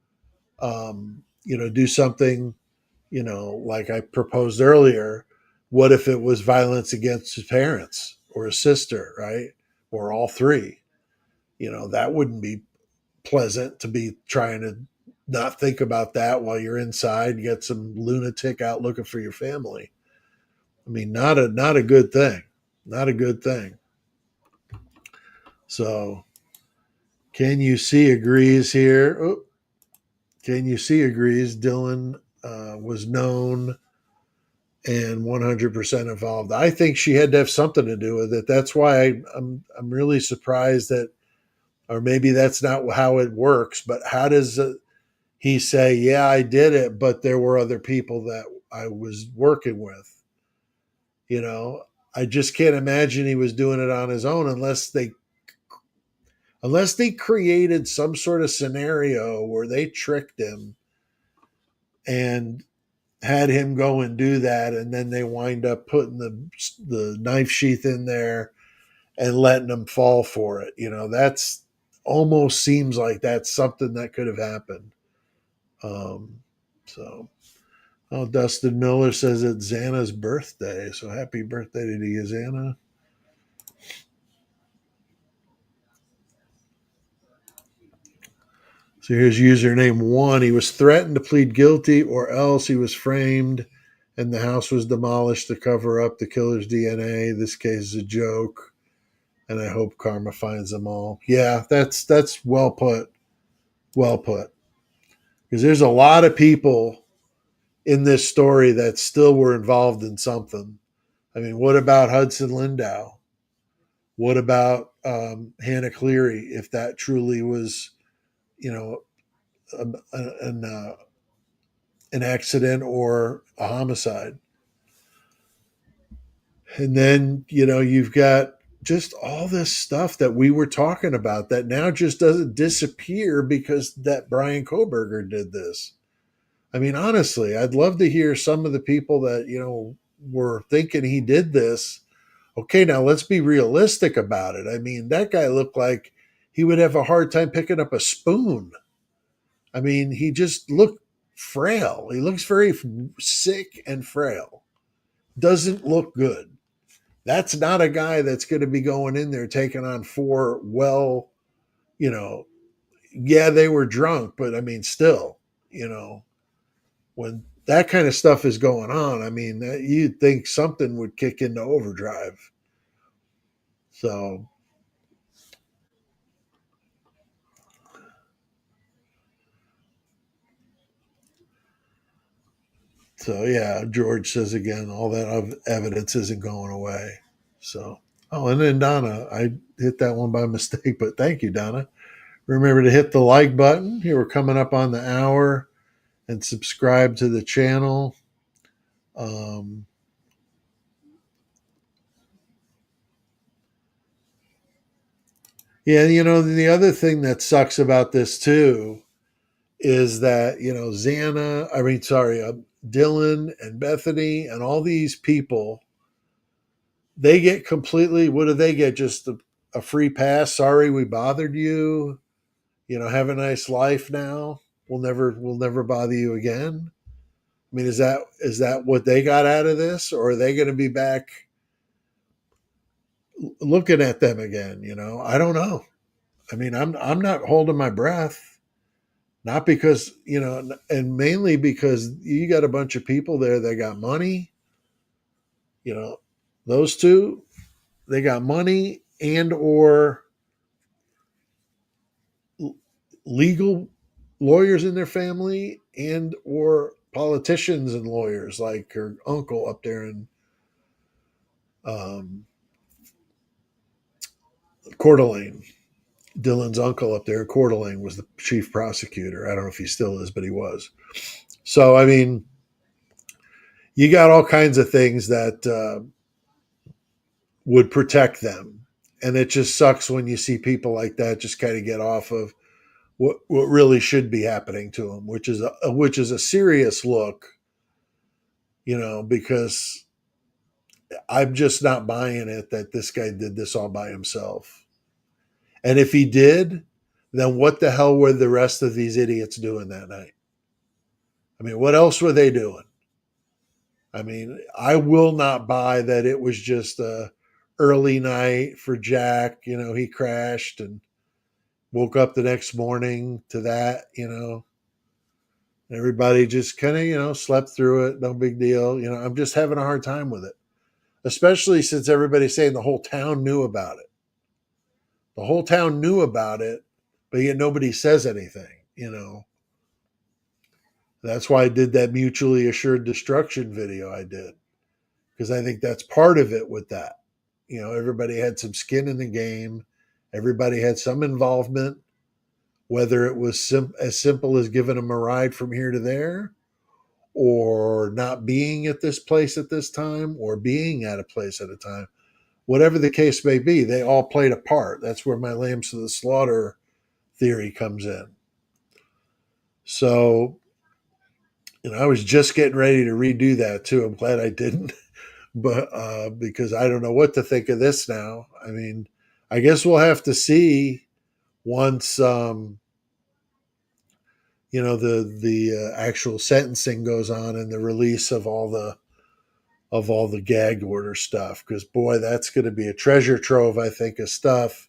do something, like I proposed earlier. What if it was violence against his parents or his sister, right? Or all three? That wouldn't be pleasant to be trying to not think about that while you're inside, get some lunatic out looking for your family. I mean, not a good thing. Not a good thing. So, can you see agrees here? Oh, can you see agrees? Dylan was known and 100% involved. I think she had to have something to do with it. That's why I'm really surprised that, or maybe that's not how it works. But how does he say, "Yeah, I did it, but there were other people that I was working with"? I just can't imagine he was doing it on his own unless they created some sort of scenario where they tricked him and had him go and do that, and then they wind up putting the knife sheath in there and letting him fall for it. That's almost seems like that's something that could have happened. So, oh, Dustin Miller says it's Xana's birthday, so happy birthday to you, Xana. So here's username 1. He was threatened to plead guilty or else he was framed and the house was demolished to cover up the killer's DNA. This case is a joke, and I hope karma finds them all. Yeah, that's well put. Well put. Because there's a lot of people in this story that still were involved in something. I mean, what about Hudson Lindau? What about Hannah Cleary, if that truly was, you know, an an accident or a homicide? And then, you've got just all this stuff that we were talking about that now just doesn't disappear because that Brian Kohberger did this. I mean, honestly, I'd love to hear some of the people that, were thinking he did this. Okay, now let's be realistic about it. I mean, that guy looked like he would have a hard time picking up a spoon. I mean, he just looked frail. He looks very sick and frail. Doesn't look good. That's not a guy that's going to be going in there taking on four you know, yeah, they were drunk, but I mean, still, when that kind of stuff is going on, I mean, you'd think something would kick into overdrive. So yeah, George says again, all that evidence isn't going away. So, oh, and then Donna, I hit that one by mistake, but thank you, Donna. Remember to hit the like button. Here we're coming up on the hour, and subscribe to the channel. Um, yeah, the other thing that sucks about this too is that Dylan and Bethany and all these people, they get completely. What do they get? Just a free pass. Sorry, we bothered you. Have a nice life now. We'll never bother you again. I mean, is that what they got out of this, or are they going to be back looking at them again? I don't know. I mean, I'm not holding my breath, not because and mainly because you got a bunch of people there that got money. You know, those two, they got money and or legal lawyers in their family and or politicians and lawyers like her uncle up there in um, Coeur d'Alene. Dylan's uncle up there in Coeur d'Alene was the chief prosecutor. I don't know if he still is, but he was. So, I mean, you got all kinds of things that would protect them. And it just sucks when you see people like that just kind of get off of what really should be happening to them, which is a serious look, because I'm just not buying it that this guy did this all by himself. And if he did, then what the hell were the rest of these idiots doing that night? I mean, what else were they doing? I mean, I will not buy that it was just a early night for Jack. He crashed and woke up the next morning to that. Everybody just kind of slept through it. No big deal. I'm just having a hard time with it, especially since everybody's saying the whole town knew about it. The whole town knew about it, but yet nobody says anything. That's why I did that mutually assured destruction video I did, because I think that's part of it with that. Everybody had some skin in the game. Everybody had some involvement, whether it was as simple as giving them a ride from here to there, or not being at this place at this time, or being at a place at a time. Whatever the case may be, they all played a part. That's where my lambs to the slaughter theory comes in. So, I was just getting ready to redo that too. I'm glad I didn't, but because I don't know what to think of this now. I mean, I guess we'll have to see once the actual sentencing goes on and the release of all the gag order stuff. Because boy, that's going to be a treasure trove, I think, of stuff.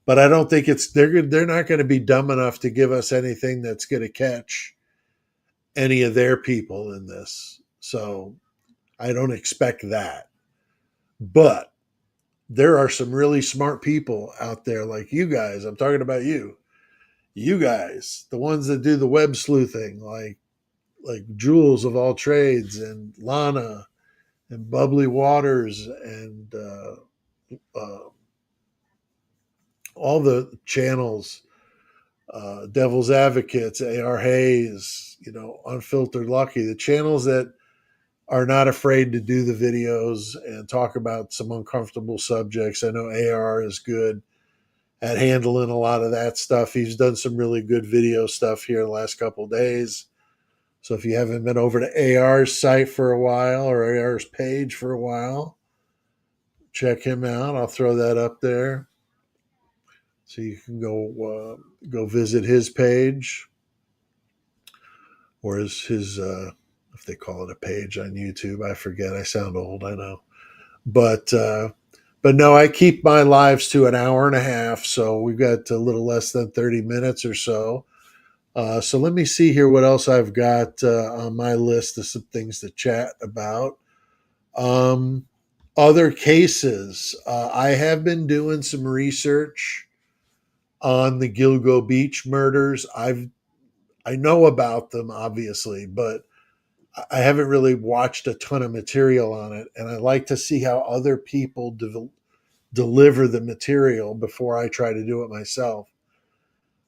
But I don't think they're not going to be dumb enough to give us anything that's going to catch any of their people in this. So I don't expect that. But there are some really smart people out there like you guys. I'm talking about you. You guys, the ones that do the web sleuthing, like Jules of all trades and Lana and Bubbly Waters and all the channels, Devil's Advocates, AR Hayes, Unfiltered Lucky, the channels that are not afraid to do the videos and talk about some uncomfortable subjects. I know AR is good at handling a lot of that stuff. He's done some really good video stuff here the last couple of days. So if you haven't been over to AR's site for a while or AR's page for a while, check him out. I'll throw that up there, so you can go visit his page, or his if they call it a page on YouTube. I forget. I sound old, I know, but no, I keep my lives to an hour and a half, so we've got a little less than 30 minutes or so. So let me see here what else I've got on my list of some things to chat about. Um, Other cases, I have been doing some research on the Gilgo Beach murders. I know about them, obviously, but I haven't really watched a ton of material on it, and I like to see how other people deliver the material before I try to do it myself,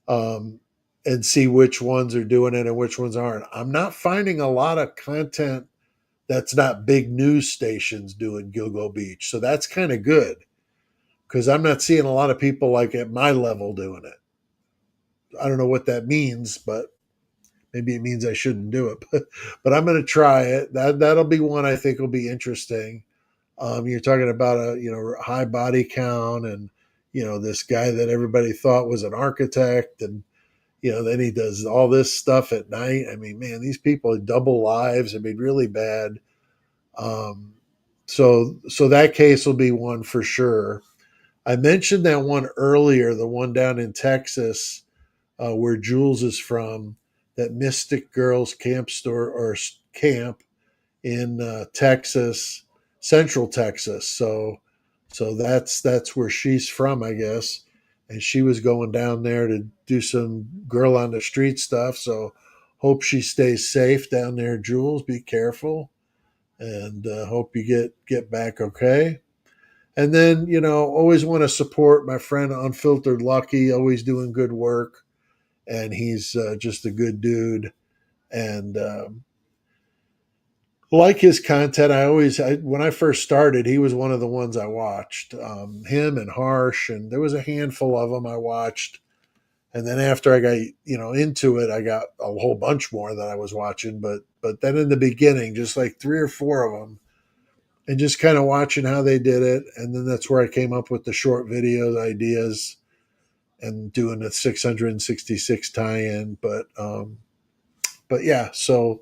um, and see which ones are doing it and which ones aren't. I'm not finding a lot of content that's not big news stations doing Gilgo Beach, so that's kind of good because I'm not seeing a lot of people like at my level doing it. I don't know what that means, but maybe it means I shouldn't do it. But I'm going to try it. That'll be one I think will be interesting. You're talking about a high body count, and this guy that everybody thought was an architect, and then he does all this stuff at night. I mean, man, these people double lives. I mean, really bad. Um, so that case will be one for sure. I mentioned that one earlier, the one down in Texas, where Jules is from, that Mystic Girls Camp store or camp in Texas, Central Texas. So that's where she's from, I guess. And she was going down there to do some girl on the street stuff. So hope she stays safe down there, Jules. Be careful, and hope you get back okay. And then always want to support my friend Unfiltered Lucky, always doing good work, and he's just a good dude. And like his content, when I first started, he was one of the ones I watched. Him and Harsh, and there was a handful of them I watched. And then after I got into it, I got a whole bunch more that I was watching. But then in the beginning, just like three or four of them, and just kind of watching how they did it. And then that's where I came up with the short videos ideas and doing the 666 tie-in. But yeah, so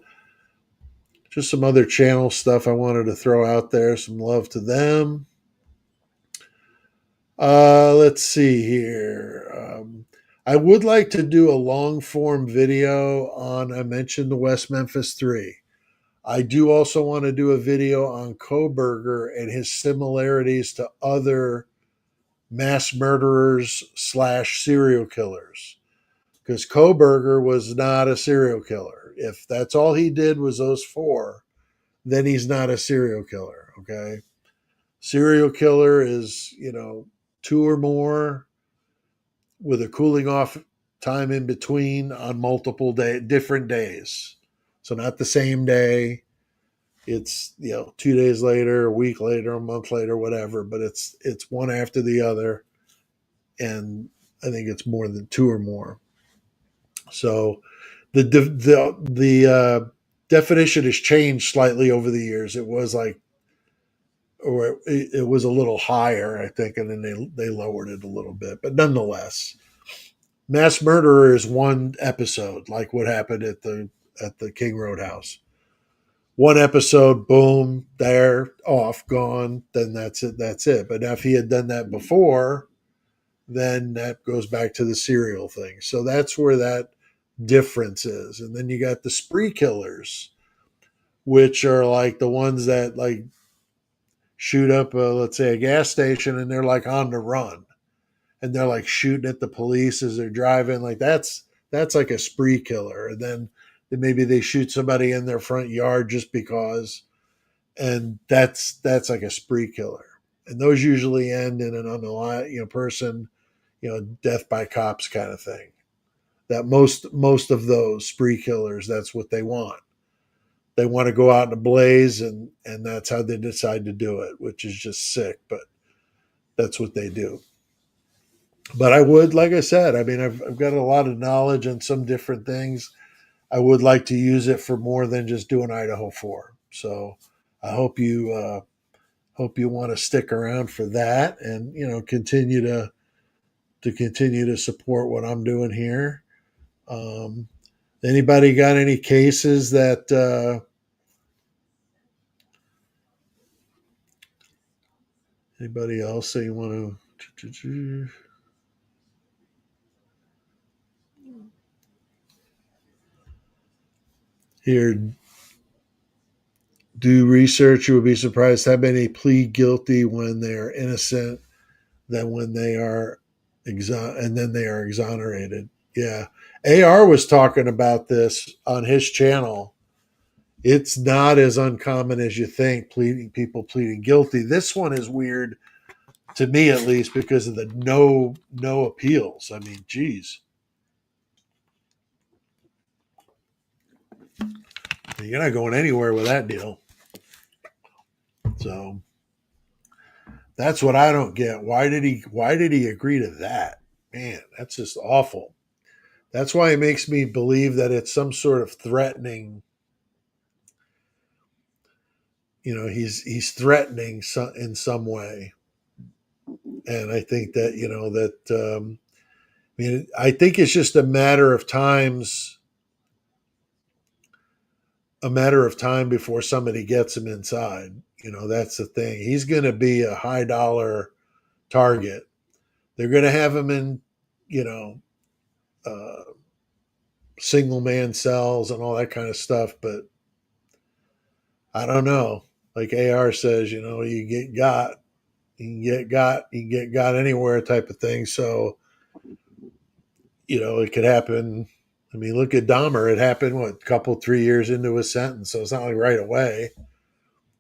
just some other channel stuff I wanted to throw out there. Some love to them. Let's see here. I would like to do a long form video on, I mentioned the West Memphis Three. I do also want to do a video on Kohberger and his similarities to other mass murderers slash serial killers. Because Kohberger was not a serial killer. If that's all he did was those four, then he's not a serial killer. Okay. Serial killer is, two or more with a cooling off time in between on multiple different days. So not the same day. It's 2 days later, a week later, a month later, whatever. But it's one after the other, and I think it's more than two or more. So the definition has changed slightly over the years. It was like, or it was a little higher, I think, and then they lowered it a little bit. But nonetheless, mass murderer is one episode, like what happened at the King Roadhouse. One episode, boom, there, off, gone. Then that's it. That's it. But now if he had done that before, then that goes back to the serial thing. So that's where that difference is. And then you got the spree killers, which are like the ones that like shoot up, let's say, a gas station, and they're like on the run, and they're like shooting at the police as they're driving. Like that's like a spree killer. And then maybe they shoot somebody in their front yard just because, and that's like a spree killer. And those usually end in an unalive, person, death by cops kind of thing. That most of those spree killers, that's what they want. They want to go out in a blaze, and that's how they decide to do it, which is just sick, but that's what they do. But I would, like I said, I mean, I've got a lot of knowledge on some different things. I would like to use it for more than just doing Idaho 4. So I hope you want to stick around for that, and continue to support what I'm doing here. Um, Anybody got any cases that anybody else that you want to here? Do research. You would be surprised how many plead guilty when they are innocent than when they are and then they are exonerated. Yeah. AR was talking about this on his channel. It's not as uncommon as you think, people pleading guilty. This one is weird to me, at least, because of the no appeals. I mean, geez, you're not going anywhere with that deal. So that's what I don't get. Why did he agree to that? Man, that's just awful. That's why it makes me believe that it's some sort of threatening. He's threatening in some way, and I think that I think it's just a matter of time before somebody gets him inside. That's the thing. He's going to be a high dollar target. They're going to have him in, you know, uh, single man cells and all that kind of stuff. But I don't know. Like AR says, you get got, you can get got anywhere type of thing. So, it could happen. I mean, look at Dahmer. It happened, what, a couple, 3 years into his sentence. So it's not like right away.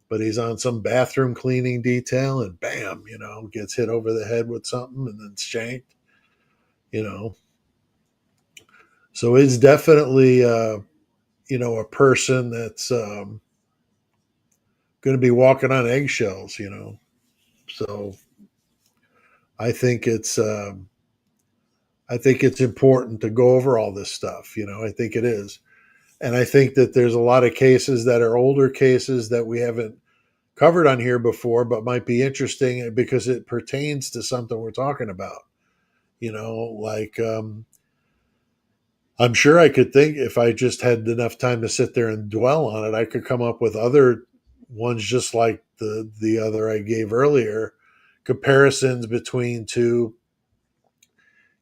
But he's on some bathroom cleaning detail and bam, gets hit over the head with something and then shanked, you know. So it's definitely, a person that's going to be walking on eggshells. So I think it's, I think it's important to go over all this stuff. I think it is. And I think that there's a lot of cases that are older cases that we haven't covered on here before, but might be interesting because it pertains to something we're talking about. Like I'm sure I could think, if I just had enough time to sit there and dwell on it, I could come up with other ones just like the other I gave earlier, comparisons between two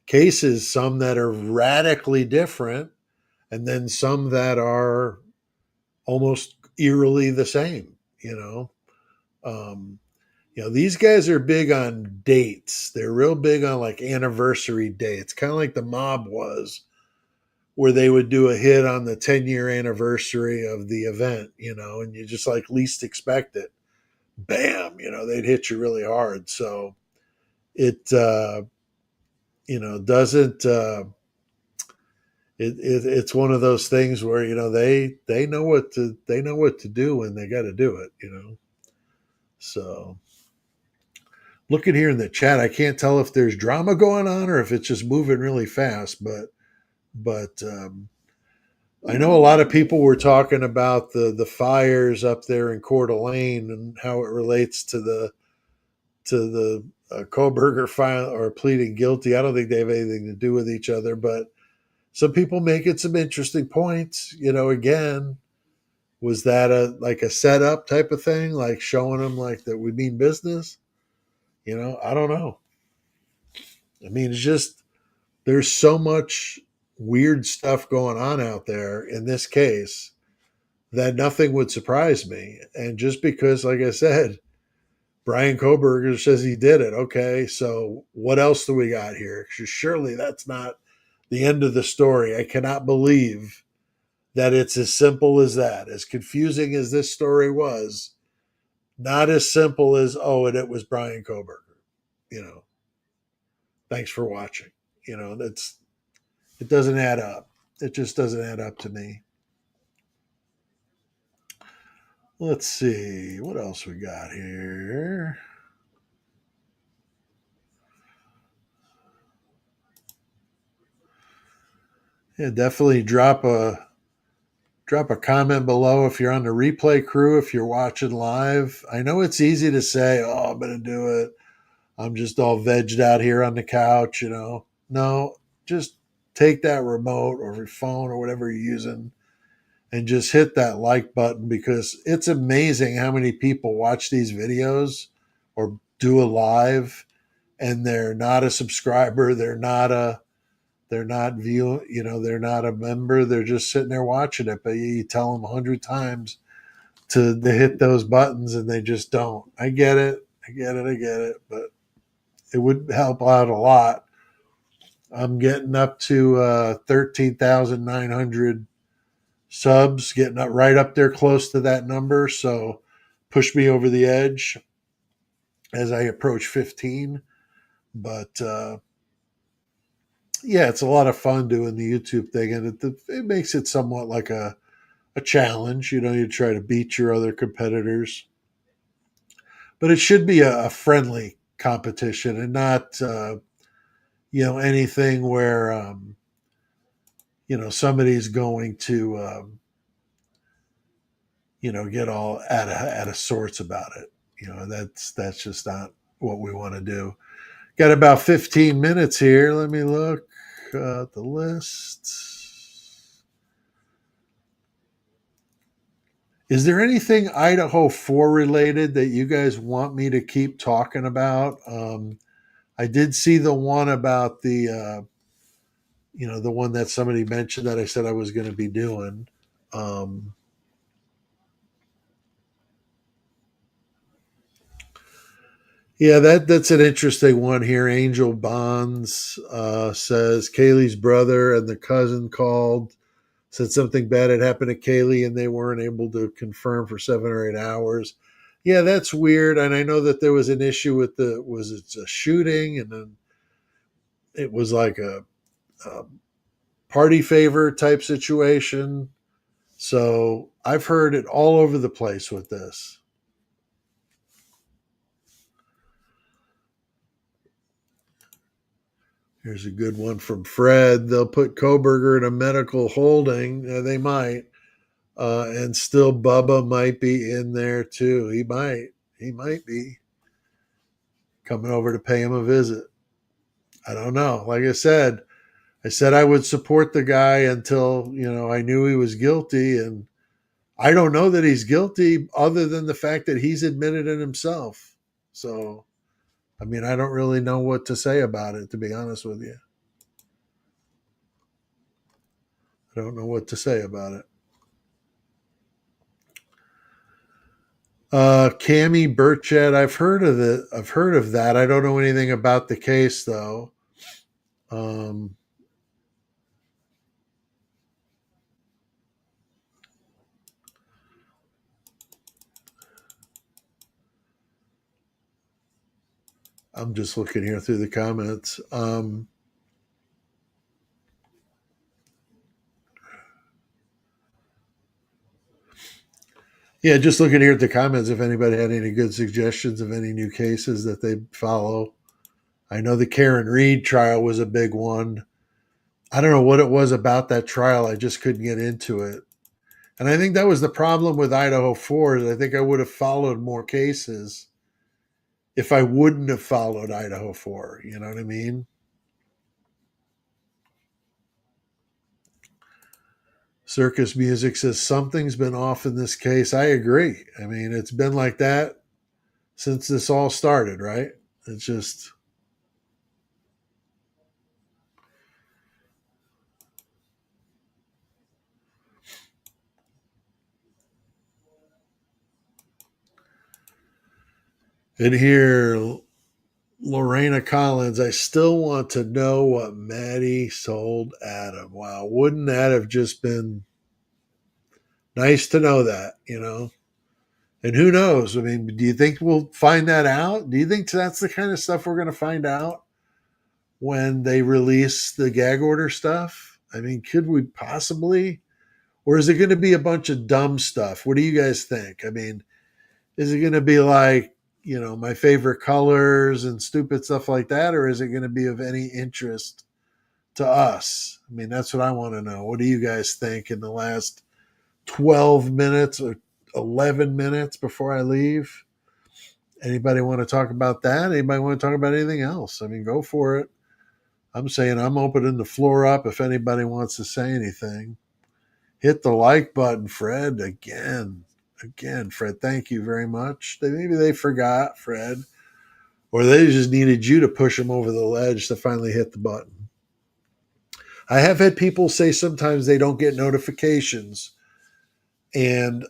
cases, some that are radically different, and then some that are almost eerily the same. Um, these guys are big on dates. They're real big on like anniversary dates, kind of like the mob was, where they would do a hit on the 10-year anniversary of the event, and you just like least expect it. Bam, they'd hit you really hard. So it, doesn't, it's one of those things where, they know what to do when they got to do it. So looking here in the chat, I can't tell if there's drama going on or if it's just moving really fast, but I know a lot of people were talking about the fires up there in Coeur d'Alene and how it relates to the Kohberger file or pleading guilty. I don't think they have anything to do with each other, but some people making some interesting points. Again, was that a setup type of thing, like showing them like that we mean business? I don't know. I mean, it's just there's so much weird stuff going on out there in this case that nothing would surprise me. And just because, like I said, Brian Kohberger says he did it, okay, so what else do we got here? Surely that's not the end of the story. I cannot believe that it's as simple as that. As confusing as this story was, not as simple as, oh, and it was Brian Kohberger. Thanks for watching. It doesn't add up. It just doesn't add up to me. Let's see what else we got here. Yeah, definitely drop a comment below if you're on the replay crew, if you're watching live. I know it's easy to say, "Oh, I'm going to do it. I'm just all vegged out here on the couch." No, just take that remote or your phone or whatever you're using and just hit that like button, because it's amazing how many people watch these videos or do a live and they're not a subscriber, they're not they're not a member, they're just sitting there watching it. But you tell them 100 times to hit those buttons, and they just don't. I get it. I get it. I get it. But it would help out a lot. I'm getting up to 13,900 subs, getting up right up there close to that number. So push me over the edge as I approach 15. But yeah, it's a lot of fun doing the YouTube thing, and it makes it somewhat like a challenge. You try to beat your other competitors, but it should be a friendly competition and not anything where somebody's going to get all out of sorts about it. That's just not what we want to do. Got about 15 minutes here. Let me look at the list. Is there anything Idaho 4 related that you guys want me to keep talking about? I did see the one about the one that somebody mentioned that I said I was going to be doing. Yeah, that's an interesting one here. Angel Bonds says Kaylee's brother and the cousin called, said something bad had happened to Kaylee and they weren't able to confirm for 7 or 8 hours. Yeah, that's weird. And I know that there was an issue with was it a shooting, and then it was like a party favor type situation. So I've heard it all over the place with this. Here's a good one from Fred. They'll put Kohberger in a medical holding. They might. And still Bubba might be in there too. He might. He might be coming over to pay him a visit. I don't know. Like I said I would support the guy until, I knew he was guilty. And I don't know that he's guilty other than the fact that he's admitted it himself. So, I mean, I don't really know what to say about it, to be honest with you. I don't know what to say about it. Cammy Burchett, I've heard of it. I've heard of that. I don't know anything about the case though. I'm just looking here through the comments. Yeah, just looking here at the comments, if anybody had any good suggestions of any new cases that they follow. I know the Karen Reed trial was a big one. I don't know what it was about that trial. I just couldn't get into it. And I think that was the problem with Idaho 4 is I think I would have followed more cases if I wouldn't have followed Idaho 4. You know what I mean? Circus Music says something's been off in this case. I agree. I mean, it's been like that since this all started, right? It's just. And here, Lorena Collins, I still want to know what Maddie sold Adam. Wow, wouldn't that have just been nice to know that? And who knows? I mean, do you think we'll find that out? Do you think that's the kind of stuff we're going to find out when they release the gag order stuff? I mean, could we possibly? Or is it going to be a bunch of dumb stuff? What do you guys think? I mean, is it going to be like, my favorite colors and stupid stuff like that? Or is it going to be of any interest to us? I mean, that's what I want to know. What do you guys think in the last 12 minutes or 11 minutes before I leave? Anybody want to talk about that? Anybody want to talk about anything else? I mean, go for it. I'm saying I'm opening the floor up if anybody wants to say anything. Hit the like button, Fred, again. Again, Fred, thank you very much. Maybe they forgot, Fred, or they just needed you to push them over the ledge to finally hit the button. I have had people say sometimes they don't get notifications, and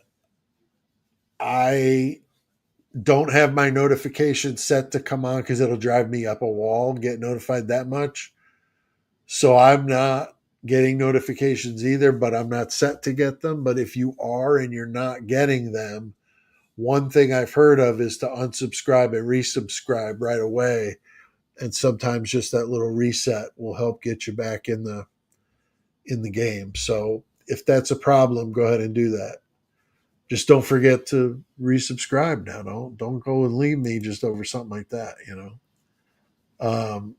I don't have my notifications set to come on because it'll drive me up a wall, get notified that much. So I'm not getting notifications either, but I'm not set to get them. But if you are and you're not getting them, one thing I've heard of is to unsubscribe and resubscribe right away. And sometimes just that little reset will help get you back in the game. So if that's a problem, go ahead and do that. Just don't forget to resubscribe now. Don't go and leave me just over something like that, you know.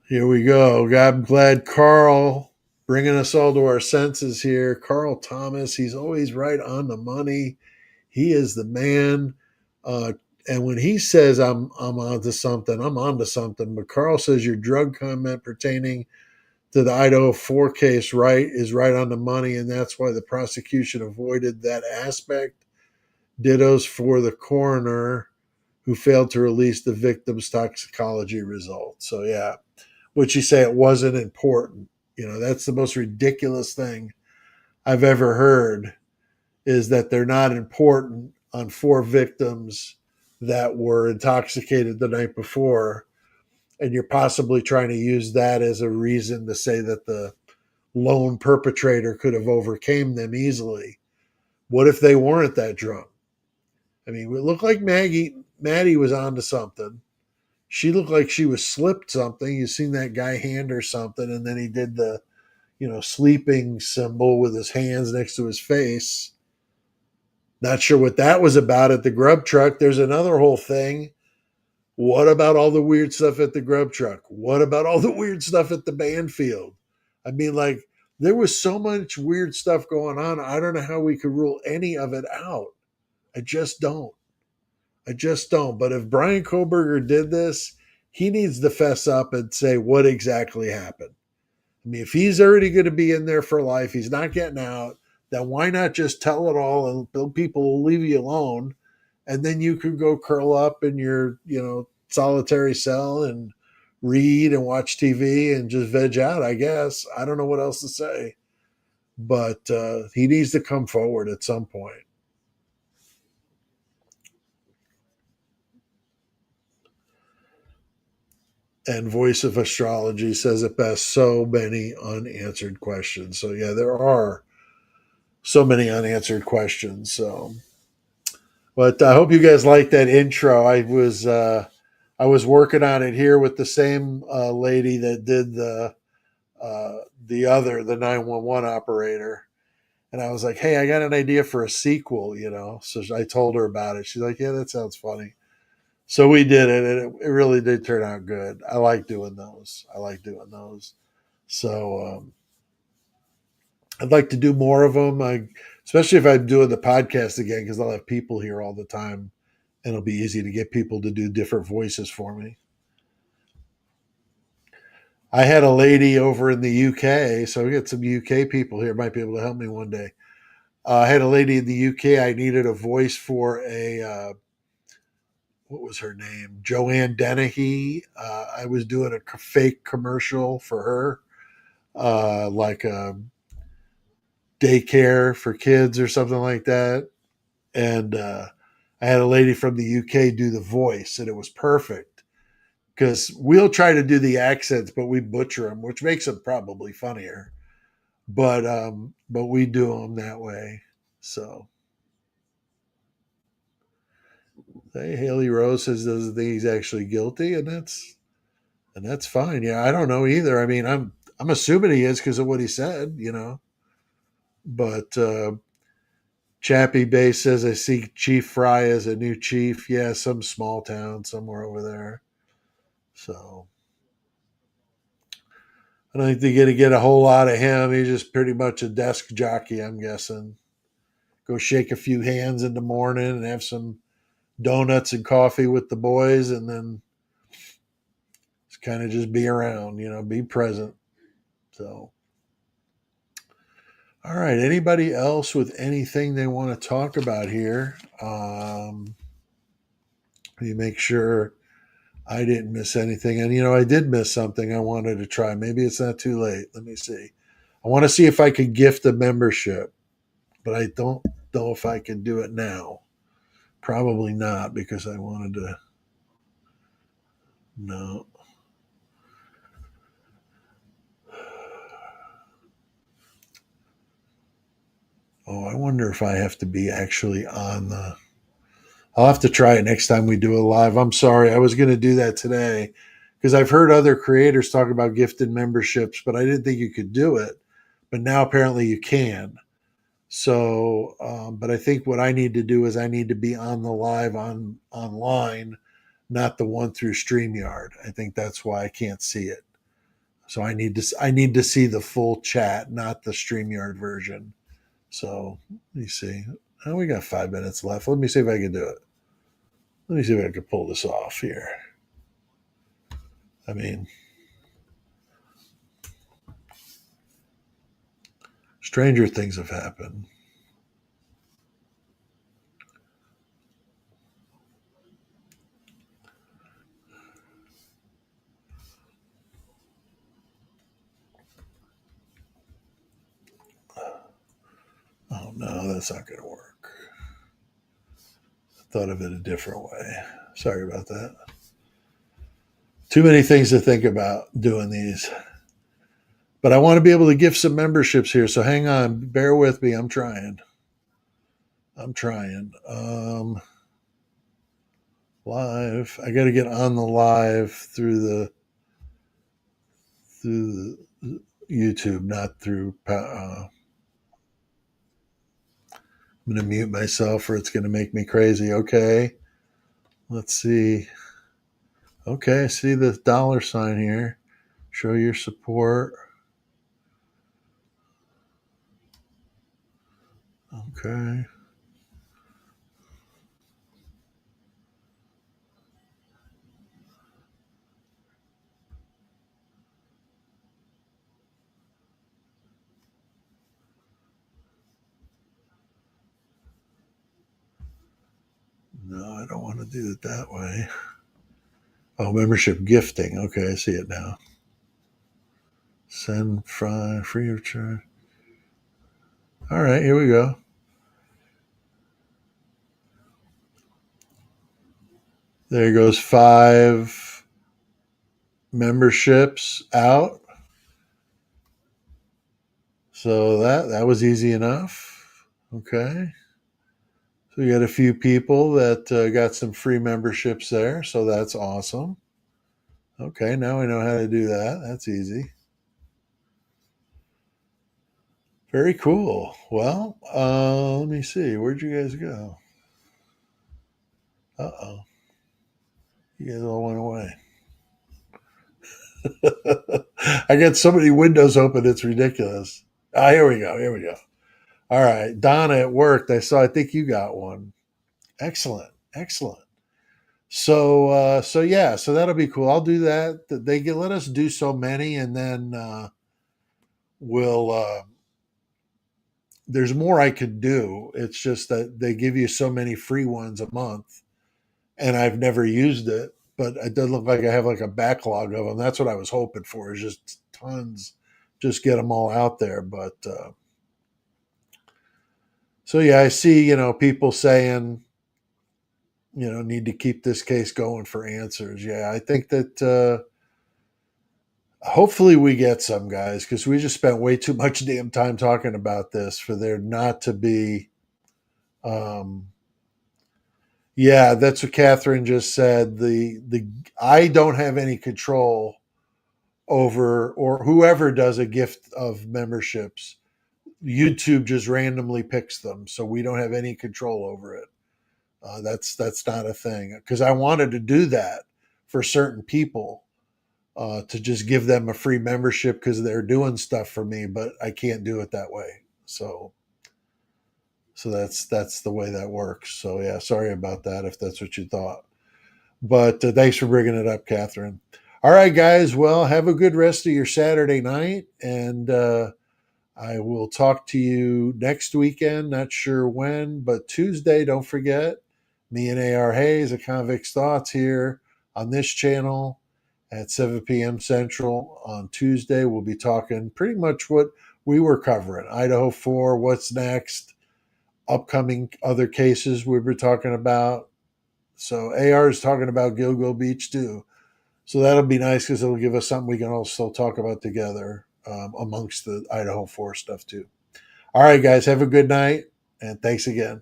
Here we go. I'm glad Carl bringing us all to our senses here. Carl Thomas, he's always right on the money. He is the man. And when he says I'm onto something, I'm onto something. But Carl says your drug comment pertaining to the Idaho 4 case is right on the money, and that's why the prosecution avoided that aspect. Dittos for the coroner who failed to release the victim's toxicology results. So yeah, would you say it wasn't important? You know, that's the most ridiculous thing I've ever heard, is that they're not important on 4 victims that were intoxicated the night before. And you're possibly trying to use that as a reason to say that the lone perpetrator could have overcame them easily. What if they weren't that drunk? I mean, it looked like Maddie was onto something. She looked like she was slipped something. You seen that guy hand her something, and then he did the, sleeping symbol with his hands next to his face. Not sure what that was about at the grub truck. There's another whole thing. What about all the weird stuff at the grub truck? What about all the weird stuff at the band field? I mean, like, there was so much weird stuff going on. I don't know how we could rule any of it out. I just don't. But if Brian Kohberger did this, he needs to fess up and say what exactly happened. I mean, if he's already going to be in there for life, he's not getting out, then why not just tell it all and people will leave you alone, and then you could go curl up in your, solitary cell and read and watch TV and just veg out, I guess. I don't know what else to say. But he needs to come forward at some point. And Voice of Astrology says it best, so many unanswered questions. So yeah, there are so many unanswered questions. So, but I hope you guys like that intro. I was working on it here with the same lady that did the 911 operator, and I was like, hey, I got an idea for a sequel, So I told her about it. She's like, yeah, that sounds funny. So we did it, and it really did turn out good. I like doing those. So I'd like to do more of them, especially if I'm doing the podcast again, because I'll have people here all the time, and it'll be easy to get people to do different voices for me. I had a lady over in the UK, so we got some UK people here, might be able to help me one day. I had a lady in the UK. I needed a voice for what was her name? Joanne Dennehy. I was doing a fake commercial for her, like a daycare for kids or something like that. And I had a lady from the UK do the voice, and it was perfect because we'll try to do the accents, but we butcher them, which makes them probably funnier. But we do them that way. So, hey, Haley Rose says doesn't think he's actually guilty, and that's fine. Yeah, I don't know either. I mean, I'm assuming he is because of what he said. But Chappie Bay says I see Chief Fry as a new chief. Yeah, some small town somewhere over there. So I don't think they're going to get a whole lot of him. He's just pretty much a desk jockey, I'm guessing. Go shake a few hands in the morning and have some donuts and coffee with the boys, and then kind of just be around, be present. So, all right. Anybody else with anything they want to talk about here? Let me make sure I didn't miss anything. And, I did miss something I wanted to try. Maybe it's not too late. Let me see. I want to see if I could gift a membership. but I don't know if I can do it now. Probably not because I wanted to. No. Oh, I wonder if I have to be actually on the. I'll have to try it next time we do a live. I'm sorry. I was going to do that today because I've heard other creators talk about gifted memberships, but I didn't think you could do it. But now apparently you can. So, but I think what I need to do is I need to be on the live on online, not the one through StreamYard. I think that's why I can't see it. So I need to see the full chat, not the StreamYard version. So let me see. Oh, we got 5 minutes left. Let me see if I can do it. Let me see if I can pull this off here. I mean, stranger things have happened. Oh no, that's not going to work. I thought of it a different way. Sorry about that. Too many things to think about doing these. But I want to be able to give some memberships here. So hang on. Bear with me. I'm trying. I'm trying. Live. I got to get on the live through the YouTube, not through. I'm going to mute myself or it's going to make me crazy. Okay. Let's see. Okay. I see the dollar sign here. Show your support. Okay. No, I don't want to do it that way. Oh, membership gifting. Okay, I see it now. Send free of charge. All right, here we go. There goes 5 memberships out. So that was easy enough. Okay. So we got a few people that got some free memberships there. So that's awesome. Okay, now we know how to do that. That's easy. Very cool. Well, let me see. Where'd you guys go? Uh oh. You guys all went away. I got so many windows open, it's ridiculous. Ah, here we go. Here we go. All right. Donna, it worked. I think you got one. Excellent. Excellent. So yeah, so that'll be cool. I'll do that. Let us do so many, and then we'll. There's more I could do. It's just that they give you so many free ones a month, and I've never used it. But it does look like I have like a backlog of them. That's what I was hoping for. Is just tons, just get them all out there. But so yeah, I see people saying need to keep this case going for answers. Yeah, I think that hopefully we get some guys because we just spent way too much damn time talking about this for there not to be. Um, yeah, that's what Catherine just said. The I don't have any control over or whoever does a gift of memberships. YouTube just randomly picks them, so we don't have any control over it. That's not a thing because I wanted to do that for certain people to just give them a free membership because they're doing stuff for me, but I can't do it that way. So that's the way that works. So yeah, sorry about that if that's what you thought. But thanks for bringing it up, Catherine. All right, guys. Well, have a good rest of your Saturday night, and I will talk to you next weekend. Not sure when, but Tuesday. Don't forget, me and AR Hayes of Convicts Thoughts here on this channel at 7 p.m. Central on Tuesday. We'll be talking pretty much what we were covering: Idaho 4, what's next, upcoming other cases we were talking about. So AR is talking about Gilgo Beach too. So that'll be nice because it'll give us something we can also talk about together amongst the Idaho 4 stuff too. All right, guys, have a good night, and thanks again.